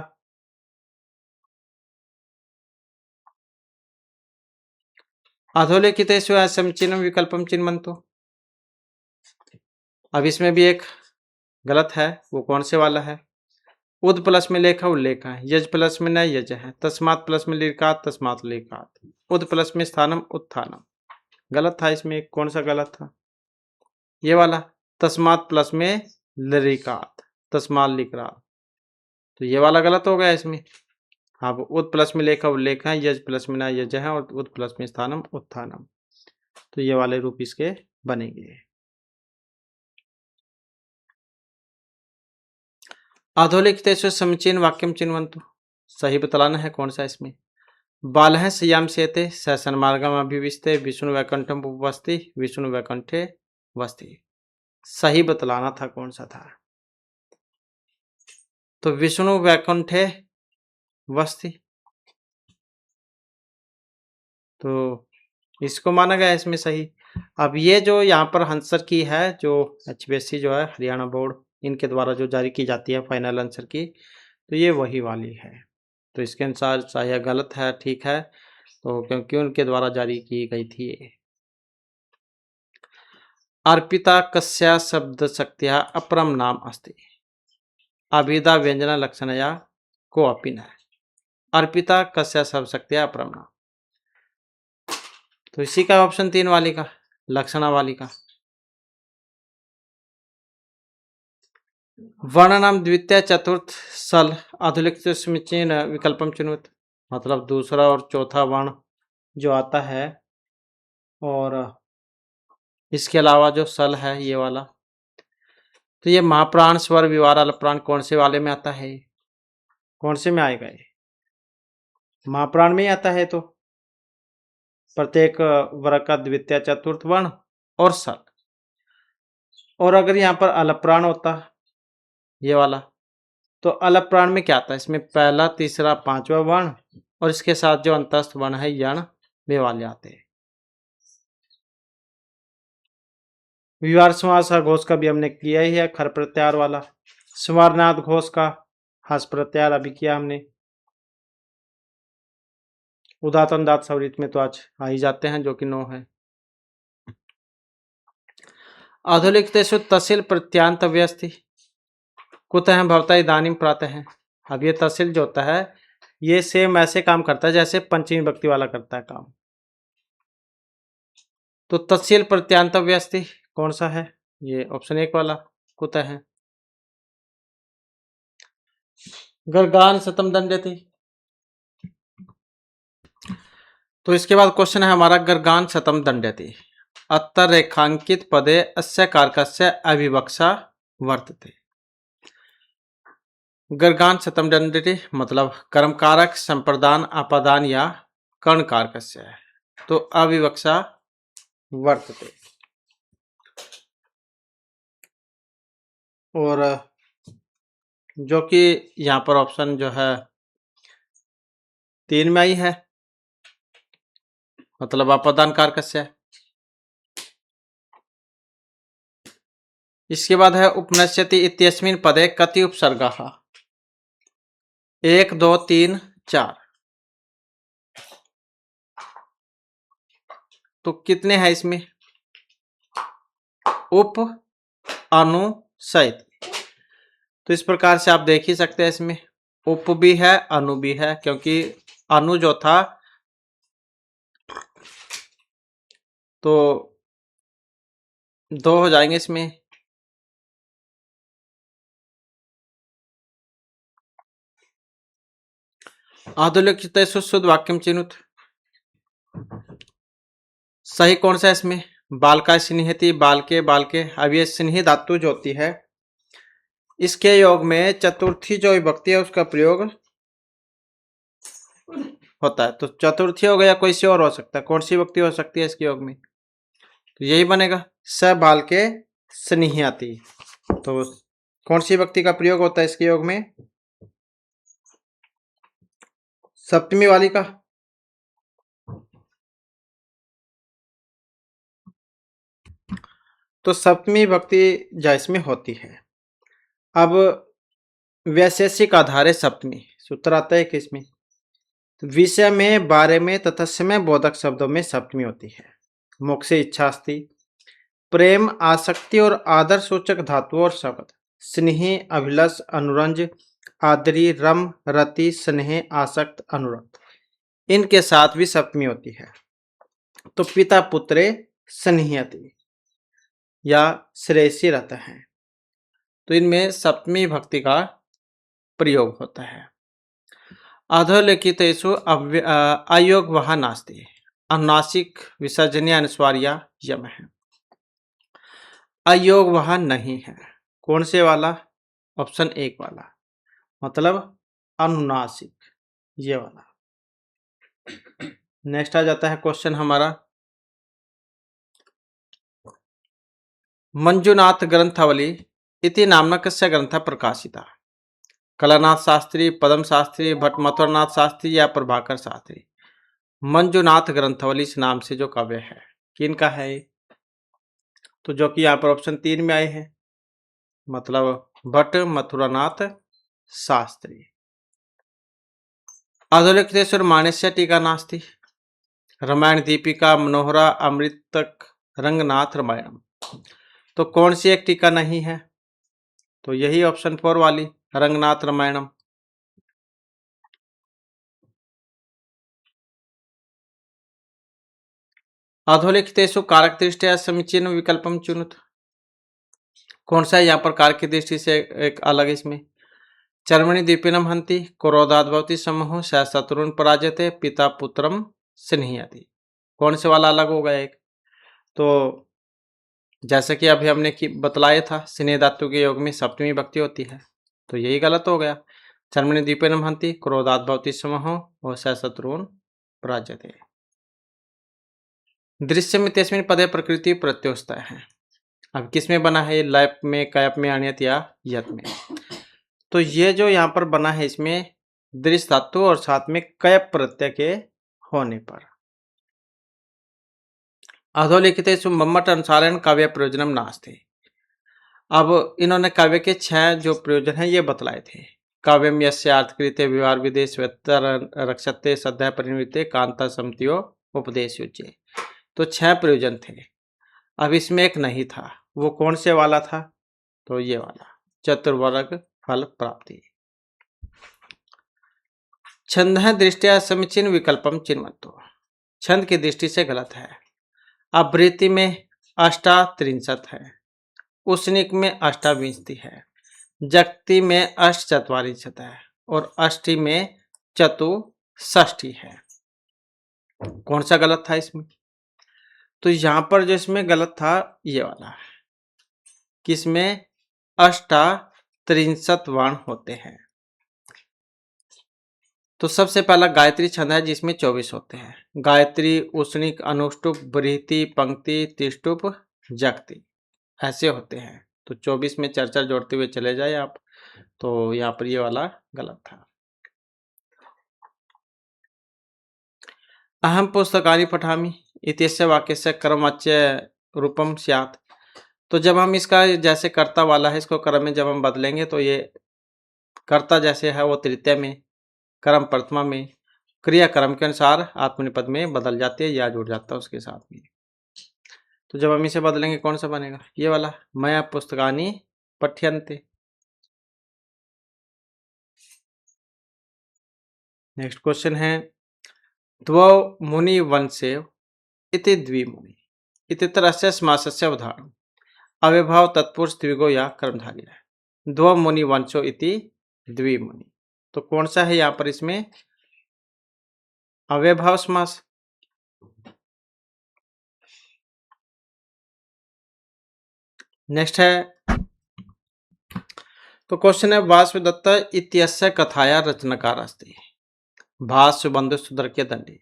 अधोलिखितेषु असमचिन्हं विकल्पम चिन्वन्तु। अब इसमें भी एक गलत है, वो कौन से वाला है? उद प्लस में लेखा उल्लेख है, यज प्लस में न यज है, तस्मात् प्लस में लिकात तस्मात् लिकात, उद प्लस में स्थानम उत्थानम। गलत था, इसमें कौन सा गलत था? ये वाला, तस्मात् प्लस में लिकात तस्मात् लिकात, तो ये वाला गलत हो गया इसमें। अब उद प्लस में लेखा उल्लेख है, यज प्लस में न यज है, और उद प्लस में स्थानम उत्थानम, तो ये वाले रूप इसके बनेंगे। अधोलिखितेषु समीचीन वाक्यम चिन्वन्तु। सही बतलाना है कौन सा इसमें। बालः संयाम सेते सहसन मार्गम अभिविशते विष्णु वैकुंठम उपवस्ति विष्णु वैकुंठे वस्ति। सही बतलाना था कौन सा था। तो विष्णु वैकुंठे वस्ति, तो इसको माना गया इसमें सही। अब ये जो यहाँ पर आंसर की है, जो HBSC जो है हरियाणा बोर्ड, इनके द्वारा जो जारी की जाती है फाइनल आंसर की, तो ये वही वाली है। तो इसके अनुसार चाहे गलत है ठीक है, तो क्योंकि उनके द्वारा जारी की गई थी ये। अर्पिता कस्या शब्द शक्तिया अपरम नाम अस्ति अभिधा व्यंजना लक्षणया को अपि न। अर्पिता कस्या शब्द शक्तिया अपरम नाम, तो इसी का ऑप्शन 3 वाली का, लक्षणा वाली का। वर्णनाम द्वितीय चतुर्थ सल अधोलिखित समीचीन विकल्पम चिन्हित, मतलब दूसरा और चौथा वर्ण जो आता है, और इसके अलावा जो सल है ये वाला, तो ये महाप्राण स्वर विवार अलप्राण कौन से वाले में आता है? कौन से में आएगा ये? महाप्राण में ही आता है। तो प्रत्येक वर्ग का द्वितीय चतुर्थ वर्ण और सल। और अगर यहाँ पर अलप्राण होता ये वाला, तो अलप्राण में क्या आता है? इसमें पहला तीसरा पांचवा वर्ण और इसके साथ जो अंतस्थ वर्ण है यण, वे वाले आते हैं। विवार समास घोष का भी हमने किया ही है, खर प्रत्यार वाला। समारनाथ घोष का हस प्रत्यार अभी किया हमने। उदात्त अनुदात्त स्वरित में तो आज आ ही जाते हैं, जो कि 9 है। अधोलिखितेषु तहसील प्रत्यांत व्यस्ति कुतः भवता इदानीं प्रातः है। अब ये तहसील जो होता है ये सेम ऐसे काम करता है जैसे पंचमी विभक्ति वाला करता है काम। तो तहसील प्रत्यांत व्यस्ति कौन सा है? ये ऑप्शन 1 वाला कुतः है। गर्गान शतम दंडयति, तो इसके बाद क्वेश्चन है हमारा, गर्गान शतम दंडयति अत्तर रेखांकित पदे अस्य कारकस्य अविवक्षा वर्तते। गर्गान शतम दंडयति मतलब कर्म कारक संप्रदान अपादान या कर्ण कारकस्य है, तो अविवक्षा वर्तते। और जो कि यहाँ पर ऑप्शन जो है 3 में आई है, मतलब अपादान कारकस्य है। इसके बाद है उपनश्यति इत्यस्मिन् पदे कति उपसर्गाः? 1 2 3 4, तो कितने हैं इसमें? उप अनु सहित। तो इस प्रकार से आप देख ही सकते हैं, इसमें उप भी है अनु भी है, क्योंकि अनु जो था तो 2 हो जाएंगे इसमें। अधोलिखितेषु शुद्ध वाक्यम चिनुत, सही कौन सा है इसमें? बाल का स्निहति, बाल के। अब ये स्नेही धातु जो होती है इसके योग में चतुर्थी जो विभक्ति है उसका प्रयोग होता है। तो चतुर्थी हो गया, कोई सी और हो सकता है, कौन सी विभक्ति हो सकती है इसके योग में? तो यही बनेगा, स बाल के स्नेहियाति। तो कौन सी विभक्ति का प्रयोग होता है इसके योग में? सप्तमी वाली का। तो सप्तमी विभक्ति जा इसमें होती है। अब वैशेषिक आधार है सप्तमी, सूत्र आता है कि इसमें विषय में, बारे में तथा समय बोधक शब्दों में सप्तमी होती है। मोक्षे इच्छास्ति, प्रेम, आसक्ति और आदर सूचक धातु और शब्द स्नेह, अभिलष, अनुरंज, आदरी, रम, रति, स्नेह, आसक्त, अनुरक्त, इनके साथ भी सप्तमी होती है। तो पिता पुत्रे स्नेहयति या श्रेयसी रहता है, तो इनमें सप्तमी भक्ति का प्रयोग होता है। अधोलिखितेषु अयोग वह नास्ति, अनुनासिक विसर्जनीय अनुस्वार्या यम है। अयोग वह नहीं है, कौन से वाला? ऑप्शन 1 वाला, मतलब अनुनासिक, ये वाला। नेक्स्ट आ जाता है क्वेश्चन हमारा, मंजुनाथ ग्रंथावली इति नामना कस्य ग्रंथ प्रकाशिता? कलानाथ शास्त्री, पदम शास्त्री, भट्ट मथुरनाथ शास्त्री या प्रभाकर शास्त्री? मंजुनाथ ग्रंथावली इस नाम से जो काव्य है किनका है ये? तो जो कि यहाँ पर ऑप्शन 3 में आए हैं, मतलब भट्ट मथुरानाथ शास्त्री। अधोलिखितेषु मानस्य टीका नास्ति, रामायण दीपिका, मनोहरा, अमृतक, रंगनाथ रामायणम। तो कौन सी एक टीका नहीं है? तो यही ऑप्शन 4 वाली, रंगनाथ रामायणम। अधोलिखितेषु कारक दृष्टया समीचीन विकल्पम चुनुत। कौन सा है यहाँ पर कारक की दृष्टि से एक अलग? इसमें चर्मणि दीपिनम हंति, क्रोधात् भवति समूह, स शत्रुन पराजयते, पिता पुत्रम स्नेहयति। कौन से वाला अलग होगा एक? तो जैसे कि अभी हमने बतलाया था, स्नेह धातु के योग में सप्तमी विभक्ति होती है, तो यही गलत हो गया। चर्मणि दीपिनम हंति, क्रोधात् भवति समूह और स शत्रुन पराजयते। दृश्य में तेस्मिन पदे प्रकृति प्रत्युस्ता है। अब किस में बना है? लैप में, कैप में, अण्यत या यत में। तो ये जो यहाँ पर बना है इसमें दृश्य धातु और साथ में कैप प्रत्यय के होने पर। अधोलिखितेषु मम्मट अनुसारेण काव्य प्रयोजनम नास्ति। अब इन्होंने काव्य के 6 जो प्रयोजन है ये बतलाए थे। काव्यम यस्य अर्थकृते विवाह विदेश व्यतर रक्षते सद्य परिणिते कांता समतियो उपदेश युज्ये। तो 6 प्रयोजन थे। अब इसमें एक नहीं था, वो कौन से वाला था? तो ये वाला, चतुर्वर्ग फल प्राप्ति। छंद दृष्टिया समीचीन विकल्पम चिन्वतो, छंद की दृष्टि से गलत है। आवृत्ति में अष्टात्रिंशत है, उष्णिक में अष्टाविंशति है, जक्ति में अष्टचत्वारिंशत है और अष्टी में चतुष्षष्ठी है। कौन सा गलत था इसमें? तो यहां पर जो इसमें गलत था ये वाला, किसमें अष्टात्रिंशत वर्ण होते हैं। तो सबसे पहला गायत्री छंद है जिसमें 24 होते हैं। गायत्री, उष्णिक, अनुष्टुप, बृहति, पंक्ति, त्रिष्टुप, जक्ति, ऐसे होते हैं। तो 24 में 4 जोड़ते हुए चले जाए आप, तो यहाँ पर ये वाला गलत था। अहम पुस्तकानि पठामि इत्यस्य वाक्यस्य कर्मवाच्य रूपम स्यात्। तो जब हम इसका जैसे कर्ता वाला है, इसको कर्म में जब हम बदलेंगे तो ये कर्ता जैसे है वो तृतीय में, कर्म प्रथमा में, क्रिया कर्म के अनुसार आत्मनिपद में बदल जाती है या जुड़ जाता है उसके साथ में। तो जब हम इसे बदलेंगे कौन सा बनेगा? ये वाला, मया पुस्तकानि पठ्यन्ते। नेक्स्ट क्वेश्चन है, द्वौ मुनि वंशे इति द्विमुनि इत्यत्रस्य समासस्य उदाहरणम्। अव्यभाव तत्पुरुष द्विगो या कर्मधारय है। द्वौ मुनि वंशो इति द्विमुनि, तो कौन सा है यहाँ पर? इसमें अव्यभाव समास। नेक्स्ट है, तो क्वेश्चन है वासुदत्त इत्यस्य कथाया रचनाकार अस्ति। भास सुबंधु सुधर के दंडी।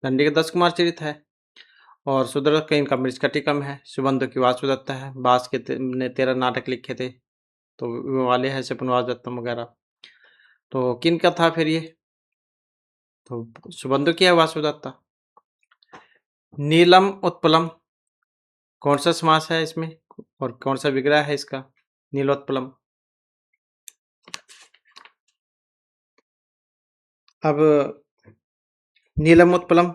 दंडी के 10 कुमार चरित है और सुधर के इनका मृच्छकटिकम है। सुबंधु की वासुदत्त है। भास के ने 13 नाटक लिखे थे, तो वो वाले हैं सपनवास दत्तम वगैरह। तो किन का था फिर ये? तो सुबंधु की है वासुदत्ता। नीलम उत्पलम कौन सा समास है इसमें और कौन सा विग्रह है इसका? नीलोत्पलम। अब नीलम उत्पलम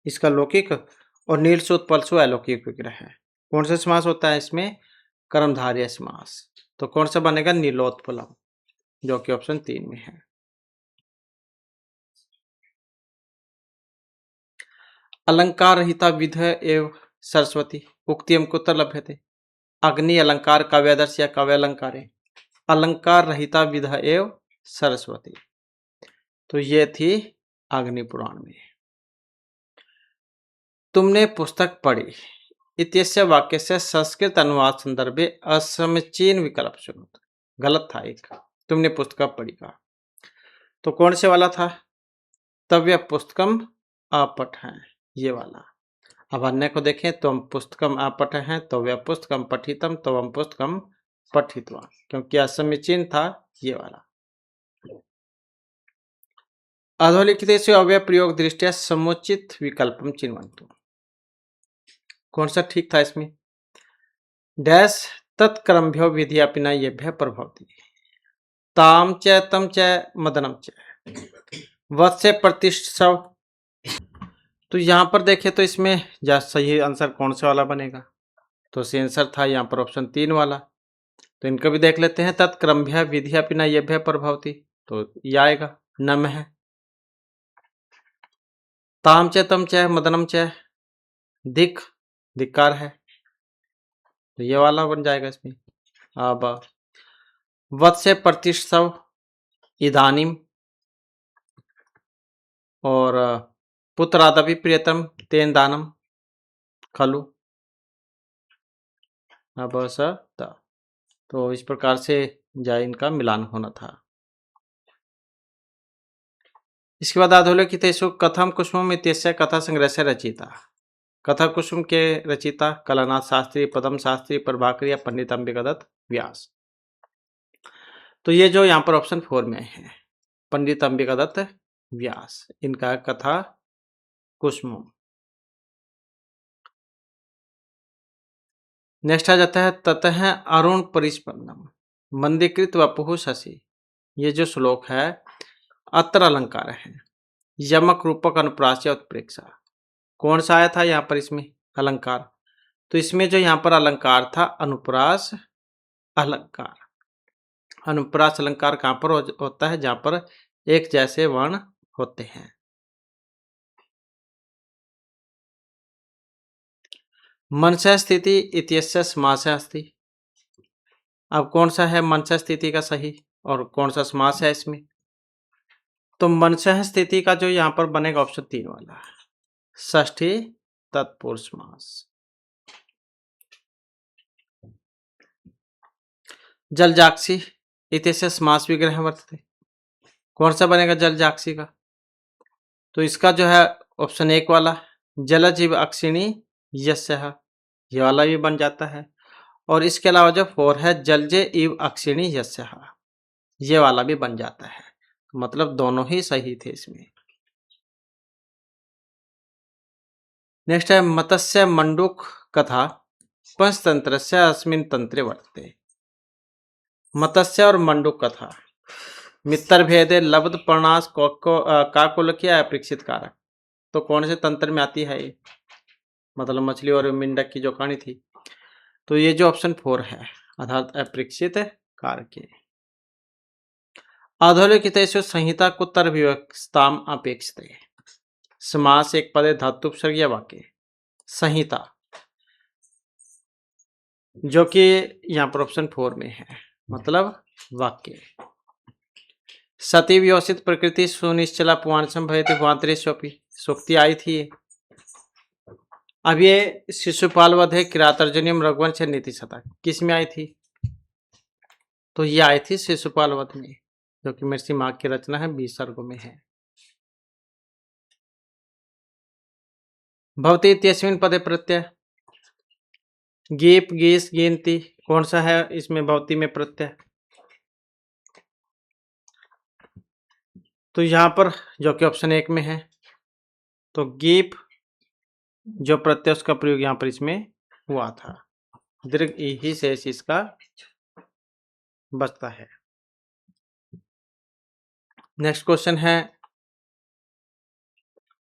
इसका लौकिक और नील से उत्पल से अलौकिक विग्रह है। कौन सा समास होता है इसमें? कर्मधारय समास। तो कौन सा बनेगा? नीलोत्पलम, जो कि ऑप्शन 3 में है। अलंकार रहिता विध एवं सरस्वती उक्तियम कुत्र लभ्यते। अग्नि अलंकार काव्यादर्श या काव्यालंकार। अलंकार रहिता विध एवं सरस्वती, तो ये थी अग्नि पुराण में। तुमने पुस्तक पढ़ी इत्यस्य वाक्य से संस्कृत अनुवाद संदर्भे असमीचीन विकल्प चुनो। गलत था एक, तुमने पुस्तक पढ़ी का। तो कौन से वाला था? तव्य पुस्तकम अपठ है, ये वाला। अब अन्य को देखें तो हम पुस्तकम अपठ हैं, तव्य पुस्तकम पठितम, तो हम पुस्तकम पठितवा, क्योंकि असमीचीन था ये वाला। अधोलिखितेषु अव्यय प्रयोग दृष्टिया समुचित विकल्पम चिन्वन्तु। कौन सा ठीक था इसमें? डैश तत्क्रमभ्यो विधियापिना येभ्यः प्रभवति। ताम च तम च मदनम च वत्से प्रतिष्ठव। तो यहाँ पर देखें तो इसमें सही आंसर कौन सा वाला बनेगा? तो सही आंसर था यहाँ पर ऑप्शन 3 वाला। तो इनको भी देख लेते हैं। तत्क्रमभ्य विधियापिना येभ्यः प्रभवति, तो ये आएगा, नम है। ताम च तम च मदनम च दिक, धिक्कार है, तो ये वाला बन जाएगा इसमें। अब वत्से प्रतिष्ठव इदानीम, और पुत्रादपि प्रियतम तेन दानम खलु। अब तो इस प्रकार से जाए इनका मिलान होना था। इसके बाद अधोलिखितेषु कथम कुसुमम इत्यस्य कथा संग्रह से रचिता। कथा कुसुम के रचिता कलानाथ शास्त्री, पदम शास्त्री, प्रभाकर या पंडित अंबिका दत्त व्यास। तो ये जो यहाँ पर ऑप्शन 4 में है, पंडित अंबिका दत्त व्यास, इनका कथा कुसुम। नेक्स्ट आ जाता है ततः अरुण परिस्पन्नम मंदीकृत वपुः शशि। ये जो श्लोक है अत्र अलंकार है, यमक रूपक अनुप्रास उत्प्रेक्षा। कौन सा आया था यहाँ पर इसमें अलंकार? तो इसमें जो यहाँ पर अलंकार था अनुप्रास अलंकार। अनुप्रास अलंकार कहाँ पर होता है? जहाँ पर एक जैसे वर्ण होते हैं। मनसा स्थिति इत्यस्य समासः अस्ति। अब कौन सा है मनसा स्थिति का सही और कौन सा समास है इसमें? तो मनसा स्थिति का जो यहाँ पर बनेगा ऑप्शन 3 वाला, षष्ठी तत्पुरुष समास। जलजाक्षी इत्यस्य समास विग्रह वर्तते। कौन सा बनेगा जलजाक्षी का? तो इसका जो है ऑप्शन 1 वाला, जलजीव अक्षिणी यस्यः, ये वाला भी बन जाता है। और इसके अलावा जो 4 है जलजे इव अक्षिणी यस्यः, ये वाला भी बन जाता है। मतलब दोनों ही सही थे इसमें। नेक्स्ट है मत्स्य मंडूक कथा पंचतंत्रस्य अस्मिन् तंत्रे वर्तते। मत्स्य और मंडूक कथा मित्र भेदे लब्ध पर्णास काकुलकीय अपरीक्षित कारक। तो कौन से तंत्र में आती है ये? मतलब मछली और मेंढक की जो कहानी थी। तो ये जो ऑप्शन 4 है अर्थात अपरीक्षित कारक। अधोलिखितेषु संहिता कुत्र विवक्षताम अपेक्षते। समास एक पदे धातुपसर्ग या वाक्य। संहिता जो कि यहाँ पर ऑप्शन 4 में है, मतलब वाक्य। सती व्यवस्थित प्रकृति सुनिश्चला पुआन संभयते भुआंतरेष्वपि, सूक्ति आई थी। अब ये शिशुपाल वध है किरातार्जुनीयम रघुवंश नीति शतक किस में आई थी? तो ये आई थी शिशुपाल वध में, जो कि मेरी माँ की रचना है, 20 सर्गों में है। भवती इत्यस्मिन् पदे प्रत्यय गीप गीस गिनती, कौन सा है इसमें भवती में प्रत्यय? तो यहाँ पर जो कि ऑप्शन 1 में है, तो गीप जो प्रत्यय उसका प्रयोग यहाँ पर इसमें हुआ था, दीर्घ ई ही शेष इसका बचता है। नेक्स्ट क्वेश्चन है,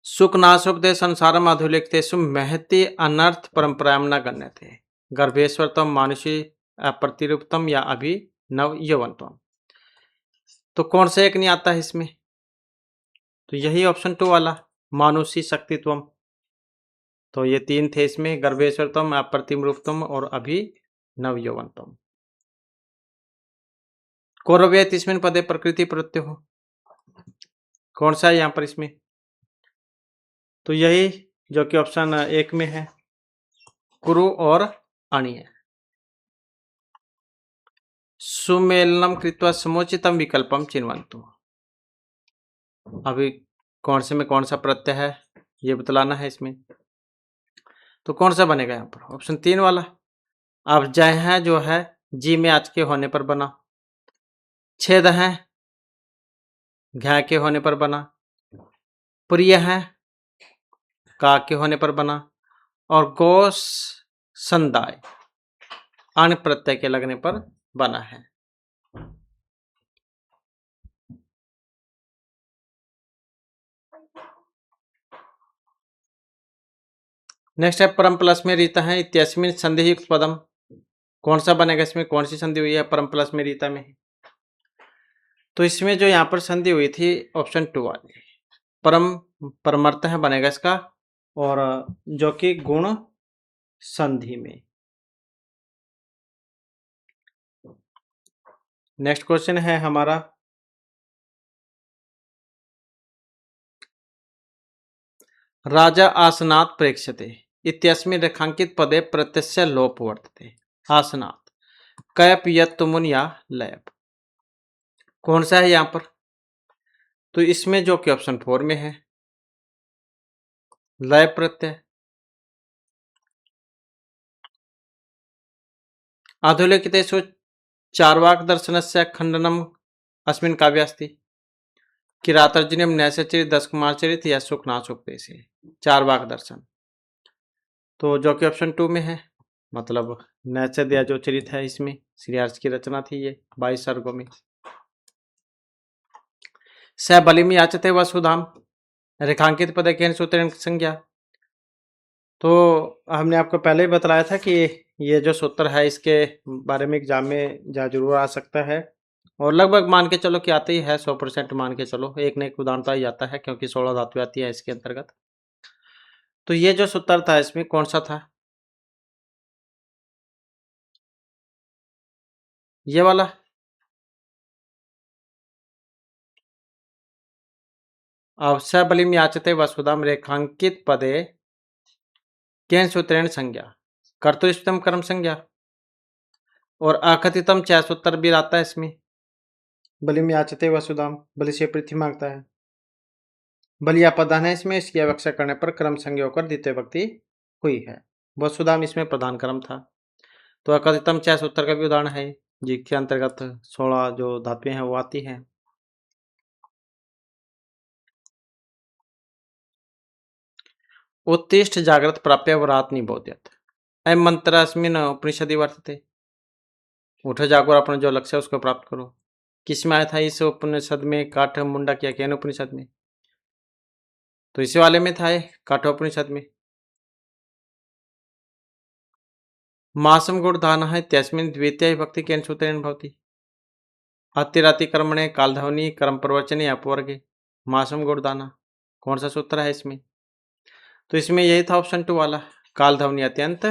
सुखनाशोपदे संसारम अधोलिखितेषु महति अनर्थ परंपरायां न गण्यते गर्भेश्वरतम मानुषी अप्रतिरूपतम या अभिनव यौवनतम। तो कौन सा एक नहीं आता है इसमें? तो यही ऑप्शन 2 वाला मानुषी शक्तित्वम। तो ये 3 थे इसमें, गर्भेश्वरतम, अप्रतिरूपतम और अभिनव यौवनतम। कौरव्य इसमें पदे प्रकृति प्रत्यय हो, कौन सा है यहाँ पर इसमें? तो यही जो कि ऑप्शन 1 में है, कुरु और अणीय। सुमेलनम कृत्वा समुचितम विकल्पम चिन्वन्तु। अभी कौन से में कौन सा प्रत्यय है ये बतलाना है इसमें। तो कौन सा बनेगा यहाँ पर? ऑप्शन 3 वाला। अब जय है जो है जी में आज के होने पर बना, छेद है घ के होने पर बना, प्रिय है का के होने पर बना, और गोस संदाय अण प्रत्यय के लगने पर बना है। नेक्स्ट है परम प्लस में रीता है इत्यस्मिन संधि युक्त पदम, कौन सा बनेगा इसमें? कौन सी संधि हुई है परम प्लस में रीता में? तो इसमें जो यहाँ पर संधि हुई थी ऑप्शन 2 वाली परम परमर्थ है बनेगा इसका, और जो कि गुण संधि में। नेक्स्ट क्वेश्चन है हमारा, राजा आसनात् प्रेक्ष्यते इत्यस्मिन् रेखांकित पदे प्रत्यस्य लोप वर्तते। आसनात् कैप यत् तुमुन या लयप, कौन सा है यहाँ पर? तो इसमें जो कि ऑप्शन 4 में है लय प्रत्यय। अधोलिखितेषु चार्वाक दर्शनस्य खंडनम अस्मिन् काव्ये अस्ति किरातार्जुनीयं नैषचरित दशकुमार चरित या सुखनासोपदेशे। चार्वाक दर्शन तो जो कि ऑप्शन 2 में है, मतलब नैषद या जो चरित है इसमें श्रीहर्ष की रचना थी ये 22 सर्गों में। स बलिम याचते वसुधाम रेखांकित पद केन सूत्रेण संज्ञा। तो हमने आपको पहले ही बतलाया था कि ये जो सूत्र है इसके बारे में एग्जाम में जरूर आ सकता है, और लगभग मान के चलो कि आते ही है, 100% मान के चलो, एक न एक उदाहरण तो ही जाता है क्योंकि 16 धातु आती है इसके अंतर्गत। तो ये जो सूत्र था इसमें कौन सा था? ये वाला। अवश्य बलिम याचते वसुधाम रेखांकित पदे केन सूत्रेण संज्ञा, कर्तुष्टम कर्म संज्ञा, और अकथितम च सूत्र भी आता है इसमें। बलिम याचते वसुधाम, बलि से पृथ्वी मांगता है, बलिया प्रधान है इसमें, इसकी अपेक्षा करने पर क्रम संज्ञा होकर द्वितीय व्यक्ति हुई है। वसुधाम इसमें प्रधान क्रम था। तो अकथितम च सूत्र का भी उदाहरण है जिसके अंतर्गत 16 जो धातुएं हैं वो आती हैं। उत्तिष्ठ जागृत प्राप्य वरात निबोध्यत अयं मंत्र अस्मिन् उपनिषदि वर्तते। उठो जागो और अपना जो लक्ष्य है उसको प्राप्त करो। किसमें आया था इस उपनिषद में? काठ मुंडा किया केन उपनिषद में? तो इसी वाले में था ये काठोपनिषद में। मासम गुणधान है इत्यस्मिन् द्वितीय विभक्ति केन सूत्रेण भवति अतिराति कर्मणे कालधवनी कर्म प्रवचने अपवर्गे मासम गुणदाना, कौन सा सूत्र है इसमें? तो इसमें यही था ऑप्शन 2 वाला कालधवनी अत्यंत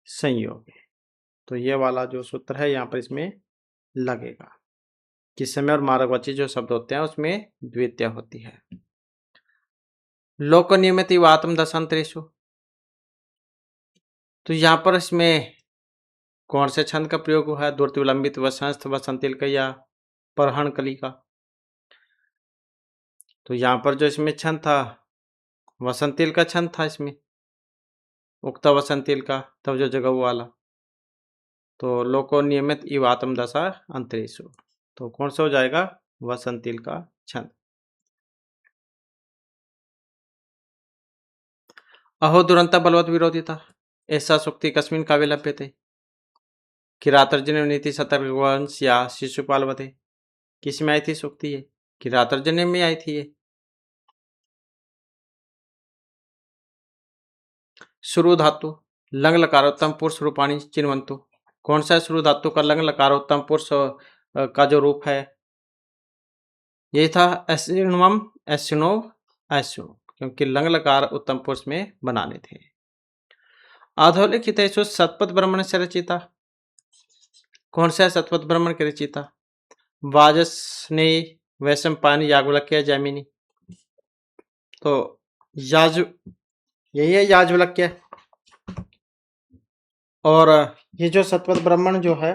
संयोग। तो ये वाला जो सूत्र है यहाँ पर इसमें लगेगा कि समय और मार्गवाची जो शब्द होते हैं उसमें द्वितीय होती है। लोक नियमित आत्म दशांतरेशु, तो यहाँ पर इसमें कौन से छंद का प्रयोग हुआ है? द्रुत विलंबित, वसंत, वसंतिल का या परहण कली का? तो यहाँ पर जो इसमें छंद था वसंतिल का छंद था इसमें, उक्ता वसंतिल का, तब जो जगह वाला। तो लोको नियमित इव आत्म दशा अंतरेशु, तो कौन सा हो जाएगा? वसंतिल का छंद। अहो दुरंता बलवत विरोधिता, ऐसा सुक्ति कस्मिन काव्य लभ्यते? किरातर्जन्य नीति सतर्कवंश या शिशुपाल वधे, किस में आई थी सुक्ति ये? किरातर्जन्य में आई थी ये। शुरु धातु लंग लकारोत्तम पुरुष रूपाणी चिन्वंतु, कौन सा शुरु धातु का लंग लकारोत्तम पुरुष का जो रूप है? यही था एसिनवम, एसिनो, एसु, क्योंकि लंग लकार उत्तम पुरुष में बनाने थे। अधोलिखितेषु शतपथ ब्राह्मण से रचिता, कौन सा शतपथ ब्राह्मण की रचिता? वाजस्नेयी, वैशंपायन, याज्ञवल्क्य, जैमिनी। तो यही है याज्ञवल्क्य। और ये जो शतपथ ब्राह्मण जो है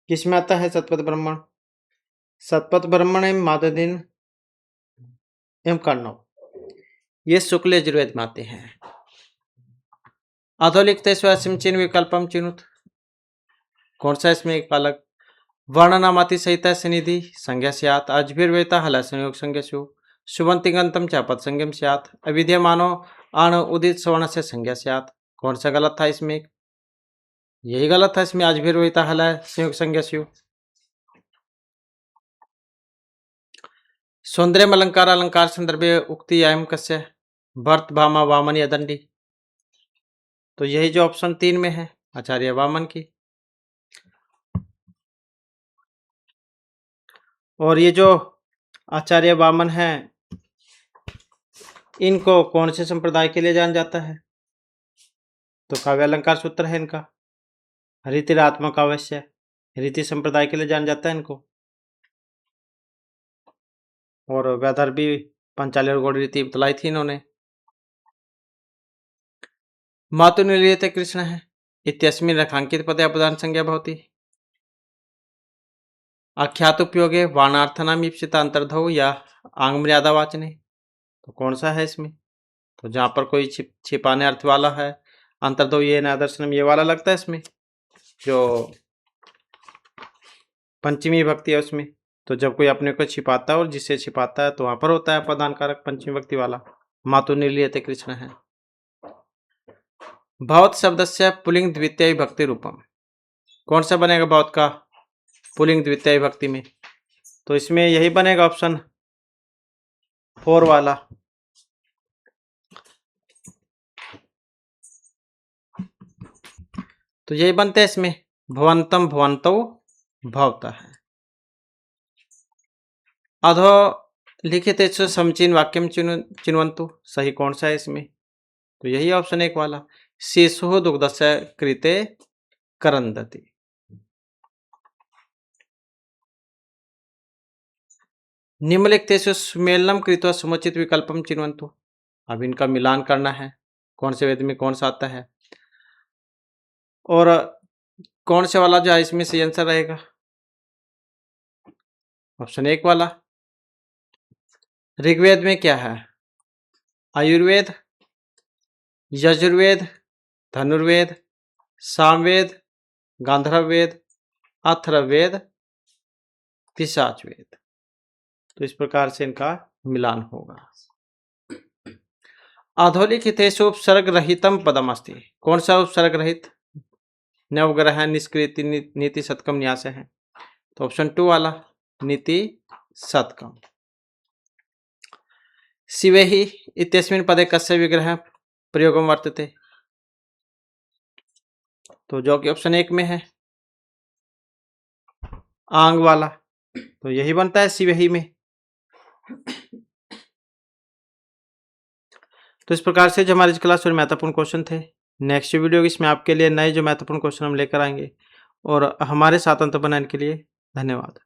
किसमें आता है? शतपथ ब्राह्मण, शतपथ ब्राह्मण एवं माददिन एवं कर्णव, ये शुक्ल यजुर्वेद में आते हैं। अधोलिखितेषु चिन्ह विकल्पम चिनुत, कौन सा इसमें एक अलग? वर्णनामाति सहित सनिधि संज्ञा स्यात्, अज्भिर्वेता हल संयोग संज्ञा शुभंतिगंतम च पद संज्ञम स्यात्, अविद्यमानो अण उदित स्वर्ण से संज्ञा स्यात्, कौन सा गलत था इसमें? यही गलत था इसमें, अज्भिर्वेता हल संयोग संज्ञा। सौंदर्य अलंकार अलंकार संदर्भे उक्ति अयम कस्य? भर्त भामा वामन या दंडी, तो यही जो ऑप्शन 3 में है आचार्य वामन की। और ये जो आचार्य वामन है इनको कौन से संप्रदाय के लिए जाना जाता है? तो काव्य अलंकार सूत्र है इनका, रीतिरात्मक अवश्य, रीति संप्रदाय के लिए जाना जाता है इनको। और वैदर्भी पंचाली और गौड़ रीति बतलाई थी इन्होंने। मातु निलीयते कृष्ण है इत्यस्मिन् रेखांकित पदे अपदान संज्ञा भवति, आख्यात उपयोगे वाणार्थनाम ईप्सित अंतर्धौ या आंग मर्यादा वाचने, तो कौन सा है इसमें? तो जहां पर कोई छिपाने अर्थ वाला है, अंतर्धौ ये नादर्शनम ये वाला लगता है इसमें, जो पंचमी भक्ति है उसमें। तो जब कोई अपने को छिपाता है और जिसे छिपाता है तो वहां पर होता है प्रदान कारक पंचमी भक्ति वाला। मातु निर्लीयते कृष्ण है। भवत शब्द से पुलिंग द्वितीय भक्ति रूपम, कौन सा बनेगा भवत का पुलिंग द्वितीय भक्ति में? तो इसमें यही बनेगा ऑप्शन 4 वाला। तो यही बनते हैं इसमें, भवंतम भवंतो भवता है। अधो लिखित समचीन वाक्यम चिन्वंतु, सही कौन सा है इसमें? तो यही ऑप्शन 1 वाला, शिशु दुग्धस्य कृते करंदति। निम्नलिखितेषु सुमेलनम कृत्वा समुचित विकल्पम चिन्वन्तु, अब इनका मिलान करना है, कौन से वेद में कौन सा आता है और कौन से वाला जो है इसमें सही आंसर रहेगा? ऑप्शन 1 वाला। ऋग्वेद में क्या है? आयुर्वेद, यजुर्वेद, धनुर्वेद, सामवेद, गांधर्ववेद, अथर्ववेद, पिशाच वेद। तो इस प्रकार से इनका मिलान होगा। अधोलिखितेषु उपसर्ग रहितम पदम अस्ति, कौन सा उपसर्ग रहित? नवग्रह निष्कृति नीति शतकम न्यास है, तो ऑप्शन 2 वाला नीति शतकम। शिवे ही इत्यस्मिन् पदे कस्य विग्रह प्रयोगम वर्तते, तो जो कि ऑप्शन 1 में है आंग वाला, तो यही बनता है शिवे ही में। तो इस प्रकार से जो हमारी क्लास में महत्वपूर्ण क्वेश्चन थे, नेक्स्ट वीडियो इसमें आपके लिए नए जो महत्वपूर्ण क्वेश्चन हम लेकर आएंगे। और हमारे साथ अंत बनाने के लिए धन्यवाद।